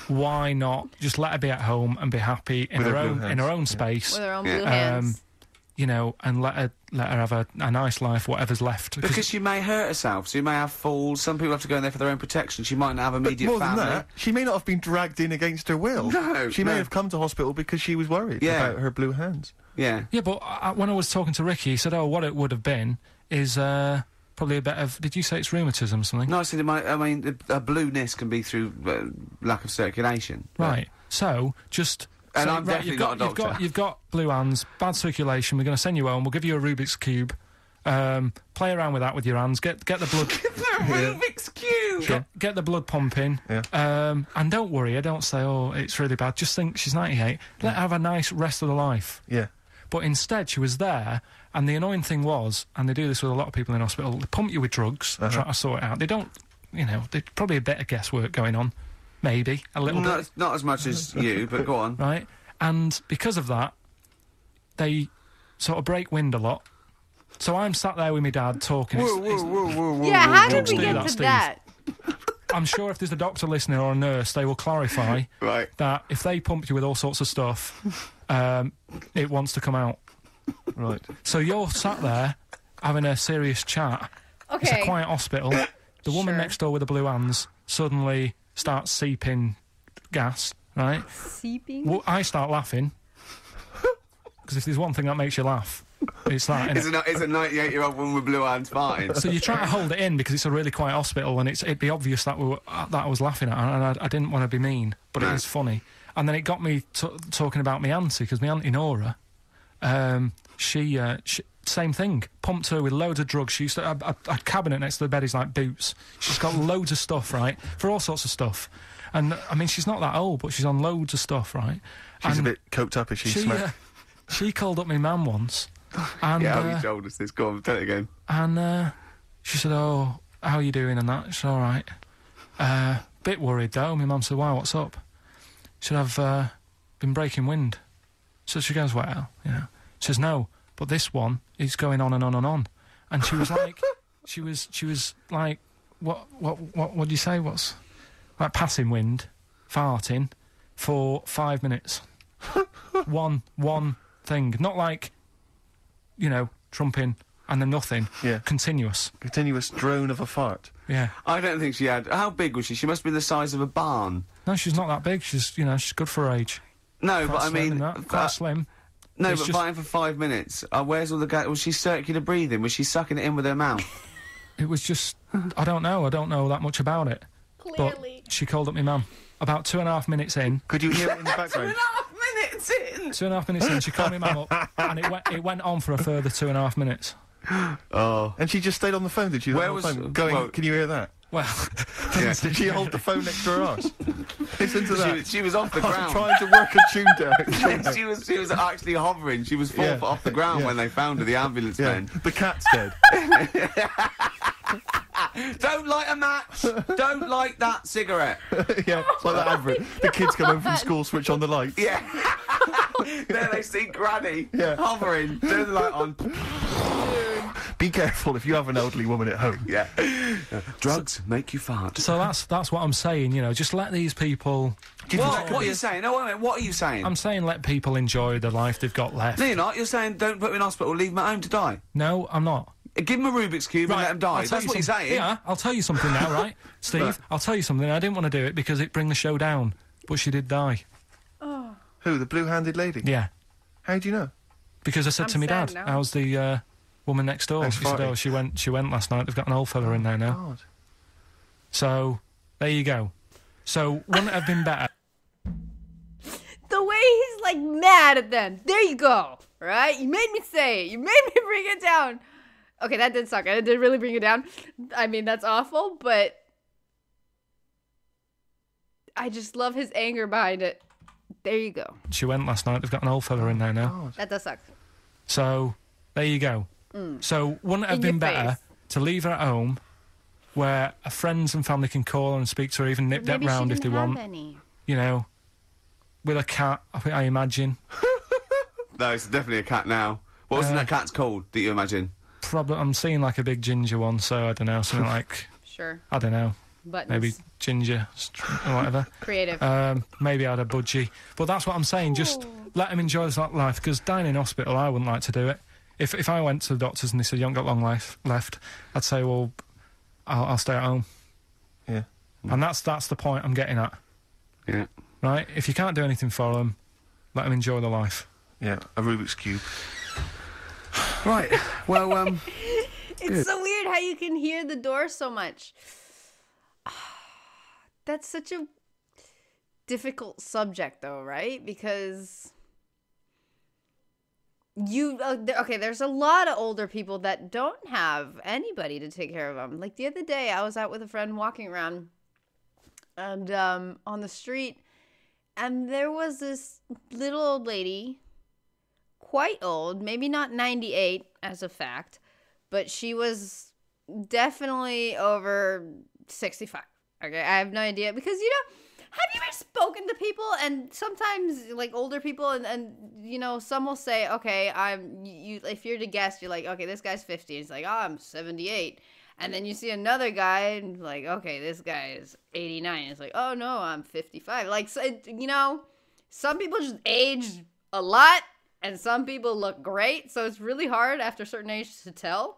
Why not just let her be at home and be happy in her own space? With her own blue hands. You know, and let her have a nice life, whatever's left. Because she may hurt herself, so she may have falls. Some people have to go in there for their own protection. She might not have immediate More family. than that, she may not have been dragged in against her will. No, she may have come to hospital because she was worried about her blue hands. Yeah. Yeah, but when I was talking to Ricky, he said, "Oh, what it would have been is probably a bit of." Did you say it's rheumatism or something? No, I said a blueness can be through lack of circulation. Right. So just. And so, I'm definitely not a doctor. You've got blue hands, bad circulation. We're going to send you home. We'll give you a Rubik's cube. Play around with that with your hands. Get the blood. Rubik's cube. Get the blood pumping. Yeah. And don't worry. I don't say, oh, it's really bad. Just think she's 98. Let her have a nice rest of the life. Yeah. But instead, she was there, and the annoying thing was, and they do this with a lot of people in hospital, they pump you with drugs, try to sort it out. They don't, there's probably a bit of guesswork going on. Maybe, a little bit. Not as much as you, but go on. Right? And because of that, they sort of break wind a lot. So I'm sat there with my dad talking. Yeah, how did we get to that? I'm sure if there's a doctor listening or a nurse, they will clarify that if they pump you with all sorts of stuff, it wants to come out. Right. So you're sat there having a serious chat. Okay. It's a quiet hospital. The woman next door with the blue hands suddenly starts seeping gas, right? Seeping? Well, I start laughing. Because if there's one thing that makes you laugh, it's that, It's a 98-year-old woman with blue hands farting. So you try to hold it in because it's a really quiet hospital, and it'd be obvious that I was laughing at her, and I didn't want to be mean, but it is funny. And then it got me talking about my auntie, because my auntie Nora, she same thing, pumped her with loads of drugs. She used to a cabinet next to the bed is like boots. She's got loads of stuff, right, for all sorts of stuff. And I mean, she's not that old, but she's on loads of stuff, right? She's a bit coked up, is she? She called up my mum once. And, yeah, you told us this. Go on, tell it again. And she said, "Oh, how are you doing?" And that. She said, "All right." Bit worried though. My mum said, "Why? What's up?" She said, "I've been breaking wind." So she goes, "Well, you know." She says, "No, but this one is going on and on and on." And she was like, she was like, what do you say? What's like passing wind, farting for 5 minutes. one thing, not like, trumping and then nothing. Yeah. Continuous drone of a fart. Yeah. I don't think she had. How big was she? She must have been the size of a barn. No, she's not that big. She's she's good for her age. No, quite but I mean, quite slim. No, it's but just... fighting for 5 minutes. Where's all the gas? Was she circular breathing? Was she sucking it in with her mouth? It was just. I don't know that much about it. Clearly. But she called up my mum about 2.5 minutes in. Could you hear it in the background? 2.5 minutes. minutes in. 2.5 minutes in, she called me mum up, and it went on for a further 2.5 minutes. Oh. And she just stayed on the phone, did she? Where was... Going, well, can you hear that? Well... Yeah. Did she hold the phone next to her arse? Listen to that. She was off the ground. Trying to work a tune down. she was actually hovering. She was 4 foot off the ground when they found her, the ambulance men. The cat's dead. Don't light a match. Don't light that cigarette. Yeah, it's like that advert. The kids come home from school, switch on the lights. Yeah. There they see Granny hovering, turn the light on. Be careful if you have an elderly woman at home. Yeah. Drugs make you fart. So that's what I'm saying, you know, just let these people... What are you saying? No, wait a minute, what are you saying? I'm saying let people enjoy the life they've got left. No, you're not. You're saying don't put them in hospital, leave them at home to die. No, I'm not. Give them a Rubik's Cube and let them die. That's what you're saying. Yeah, I'll tell you something now, right? Steve, I'll tell you something. I didn't want to do it because it'd bring the show down, but she did die. Oh. Who, the blue-handed lady? Yeah. How do you know? Because I said to my dad, how's the woman next door? She said, oh, she went last night. They've got an old fella in there now. God. So, there you go. So, wouldn't it have been better? The way he's, like, mad at them. There you go, right? You made me say it. You made me bring it down. Okay, that did suck. I did really bring it down. I mean, that's awful, but I just love his anger behind it. There you go. She went last night. They've got an old fella in there now. God. That does suck. So, there you go. So, wouldn't it have been better to leave her at home where her friends and family can call her and speak to her, even nip that round if they want? Any. You know, with a cat, I imagine. No, it's definitely a cat now. What was that cat's called, do you imagine? Probably, I'm seeing like a big ginger one, so I don't know, something like... Sure. I don't know. Buttons. Maybe ginger or whatever. Creative. Maybe I had a budgie. But that's what I'm saying, just let him enjoy his life, because dying in hospital, I wouldn't like to do it. If I went to the doctors and they said, you haven't got long life left, I'd say, well, I'll stay at home. Yeah. And that's the point I'm getting at. Yeah. Right? If you can't do anything for them, let them enjoy the life. Yeah, a Rubik's Cube. Right, well, It's so weird how you can hear the door so much. That's such a difficult subject, though, right? Because okay, there's a lot of older people that don't have anybody to take care of them. Like the other day, I was out with a friend walking around, and on the street, and there was this little old lady, quite old, maybe not 98 as a fact, but she was definitely over 65. Okay, I have no idea, because, you know, have you ever spoken to people, and sometimes, like, older people, and you know, some will say, okay, if you're to guess, you're like, okay, this guy's 50. He's like, oh, I'm 78. And then you see another guy, and like, okay, this guy is 89. It's like, oh, no, I'm 55. Like, so, you know, some people just age a lot, and some people look great, so it's really hard after a certain age to tell.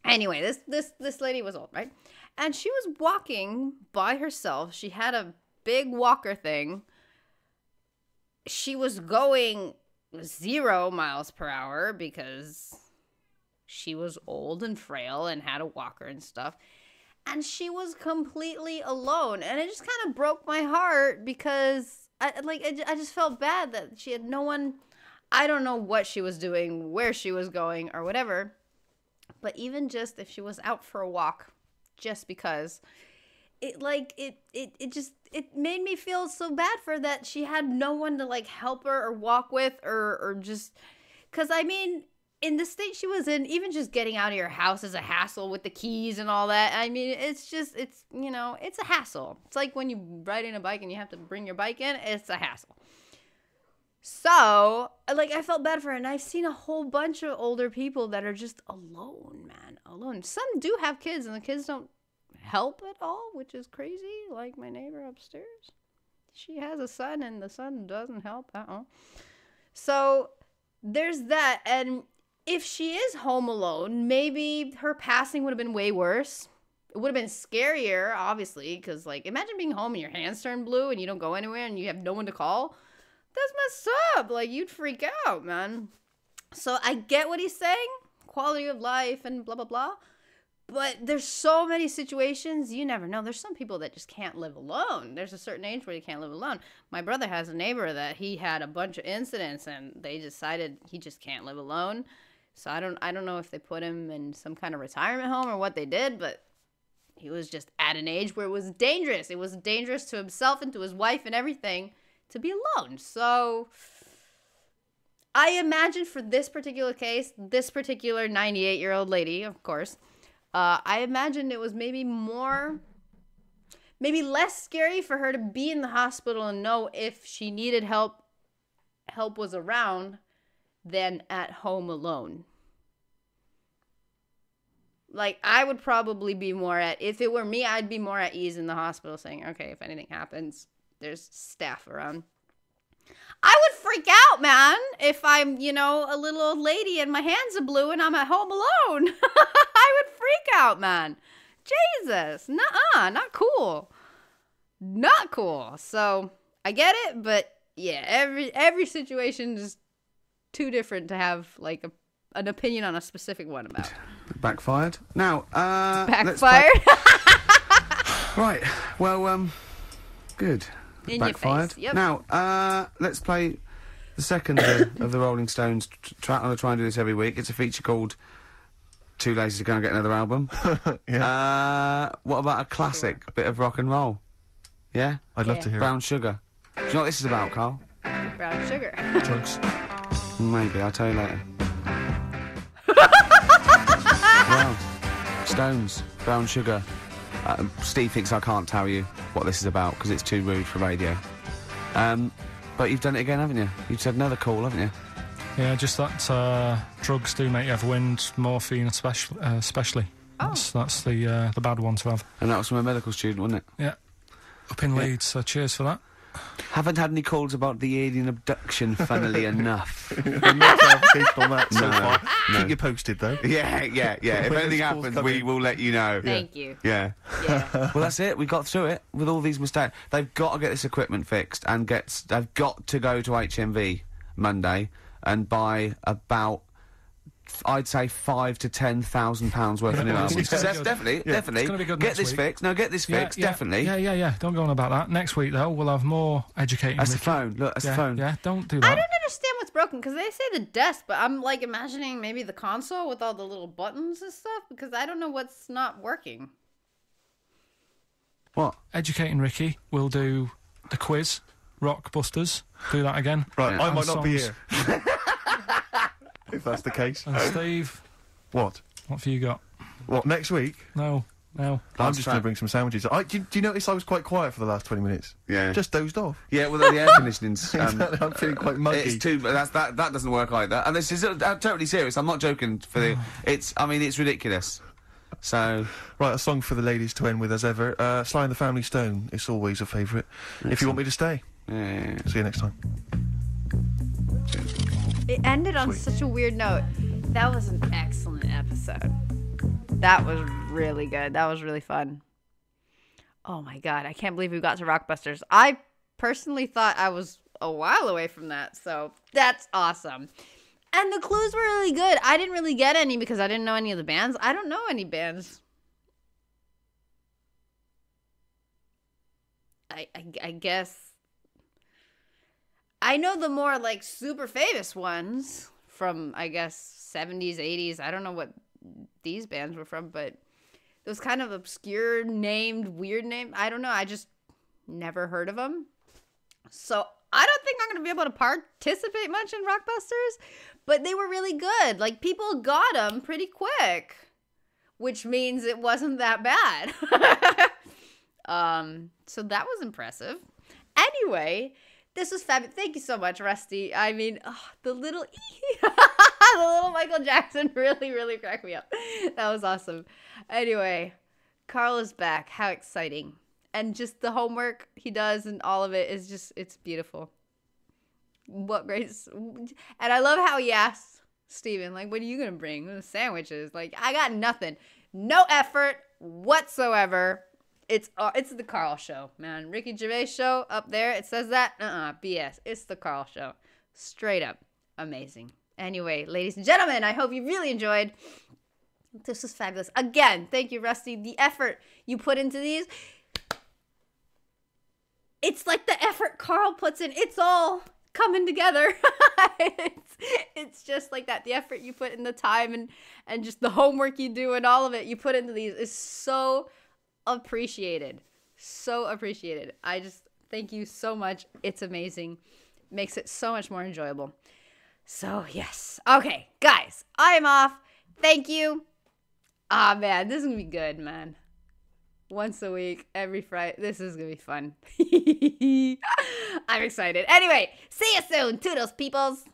Anyway, this lady was old, right? And she was walking by herself. She had a big walker thing. She was going 0 miles per hour because she was old and frail and had a walker and stuff. And she was completely alone. And it just kind of broke my heart because I just felt bad that she had no one. I don't know what she was doing, where she was going, or whatever. But even just if she was out for a walk, just because it made me feel so bad for that she had no one to like help her or walk with or just, because I mean, in the state she was in, even just getting out of your house is a hassle with the keys and all that. I mean, it's you know, it's a hassle. It's like when you ride in a bike and you have to bring your bike in, it's a hassle. So, like, I felt bad for her, and I've seen a whole bunch of older people that are just alone, man, alone. Some do have kids, and the kids don't help at all, which is crazy, like my neighbor upstairs. She has a son, and the son doesn't help at all. So, there's that, and if she is home alone, maybe her passing would have been way worse. It would have been scarier, obviously, because, like, imagine being home and your hands turn blue, and you don't go anywhere, and you have no one to call. That's messed up. Like, you'd freak out, man. So I get what he's saying, quality of life and blah, blah, blah. But there's so many situations, you never know. There's some people that just can't live alone. There's a certain age where you can't live alone. My brother has a neighbor that he had a bunch of incidents, and they decided he just can't live alone. So I don't know if they put him in some kind of retirement home or what they did, but he was just at an age where it was dangerous. It was dangerous to himself and to his wife and everything to be alone. So I imagine for this particular case, this particular 98-year-old lady, of course, I imagine it was maybe less scary for her to be in the hospital and know if she needed help was around than at home alone. Like, I would probably be more if it were me, I'd be more at ease in the hospital saying, okay, if anything happens, there's staff around. I would freak out, man, if I'm, a little old lady and my hands are blue and I'm at home alone. I would freak out, man. Jesus. Nuh-uh. Not cool. Not cool. So, I get it, but yeah, every situation is too different to have, like, an opinion on a specific one about. Backfired. Now, Backfired? Right. Well, good. In Backfired. Your face. Yep. Now, let's play the second of the Rolling Stones. I'm going to try and do this every week. It's a feature called Too Lazy to Go and Get Another Album. Yeah. What about a classic bit of rock and roll? Yeah? I'd love to hear Brown Sugar. Do you know what this is about, Carl? Brown sugar. Drugs. Maybe, I'll tell you later. Well, Stones, Brown Sugar. Steve thinks I can't tell you what this is about because it's too rude for radio. But you've done it again, haven't you? You've said another call, haven't you? Yeah, just that drugs do make you have wind, morphine especially. Oh. That's the bad one to have. And that was from a medical student, wasn't it? Yeah. Up in Leeds, so cheers for that. Haven't had any calls about the alien abduction, funnily enough. No clarification on that so far. No. Keep you posted, though. Yeah. If anything happens, we will let you know. Thank you. Yeah. Yeah. Well, that's it. We got through it with all these mistakes. They've got to get this equipment fixed and they've got to go to HMV Monday and buy about, I'd say, £5,000 to £10,000 worth of new albums. Definitely. It's gonna be good Get next this week. fixed. No, get this fixed. Definitely. Yeah. Don't go on about that. Next week, though, we'll have more educating. That's the phone. Look, that's the phone. Yeah, don't do that. I don't understand what's broken because they say the desk, but I'm like imagining maybe the console with all the little buttons and stuff because I don't know what's not working. What? Educating Ricky. We'll do the quiz. Rockbusters. Do that again. Right, Yeah. I might not be songs. here. If that's the case. And Steve, What? what have you got? What, next week? No. I'm just going to bring some sandwiches. Do you notice I was quite quiet for the last 20 minutes? Yeah. Just dozed off. Yeah, well, the air conditioning's... Exactly, I'm feeling quite muggy. It's too... That doesn't work either. And this is totally serious. I'm not joking for the... It's ridiculous. So... Right, a song for the ladies to end with as ever. Sly and the Family Stone. It's always a favourite. If you want me to stay. Yeah. See you next time. It ended on such a weird note. That was an excellent episode. That was really good. That was really fun. Oh my god, I can't believe we got to Rockbusters. I personally thought I was a while away from that, so that's awesome. And the clues were really good. I didn't really get any because I didn't know any of the bands. I don't know any bands. I guess... I know the more, like, super famous ones from, I guess, 70s, 80s. I don't know what these bands were from, but those kind of obscure named, weird name. I don't know. I just never heard of them. So I don't think I'm going to be able to participate much in Rockbusters, but they were really good. Like, people got them pretty quick, which means it wasn't that bad. So that was impressive. Anyway... This was fabulous. Thank you so much, Rusty. I mean, the little Michael Jackson really, really cracked me up. That was awesome. Anyway, Carl is back. How exciting. And just the homework he does and all of it is just, it's beautiful. What great. And I love how he asked Steven, like, what are you going to bring? The sandwiches. Like, I got nothing. No effort whatsoever. It's the Carl Show, man. Ricky Gervais Show up there. It says that. BS. It's the Carl Show. Straight up. Amazing. Anyway, ladies and gentlemen, I hope you really enjoyed This is fabulous. Again, thank you, Rusty. The effort you put into these. It's like the effort Carl puts in. It's all coming together. it's just like that. The effort you put in, the time and just the homework you do and all of it you put into these is so appreciated. So appreciated. I just thank you so much. It's amazing. Makes it so much more enjoyable. So, yes. Okay, guys, I'm off. Thank you. Ah, man, this is going to be good, man. Once a week, every Friday. This is going to be fun. I'm excited. Anyway, see you soon, toodles, peoples.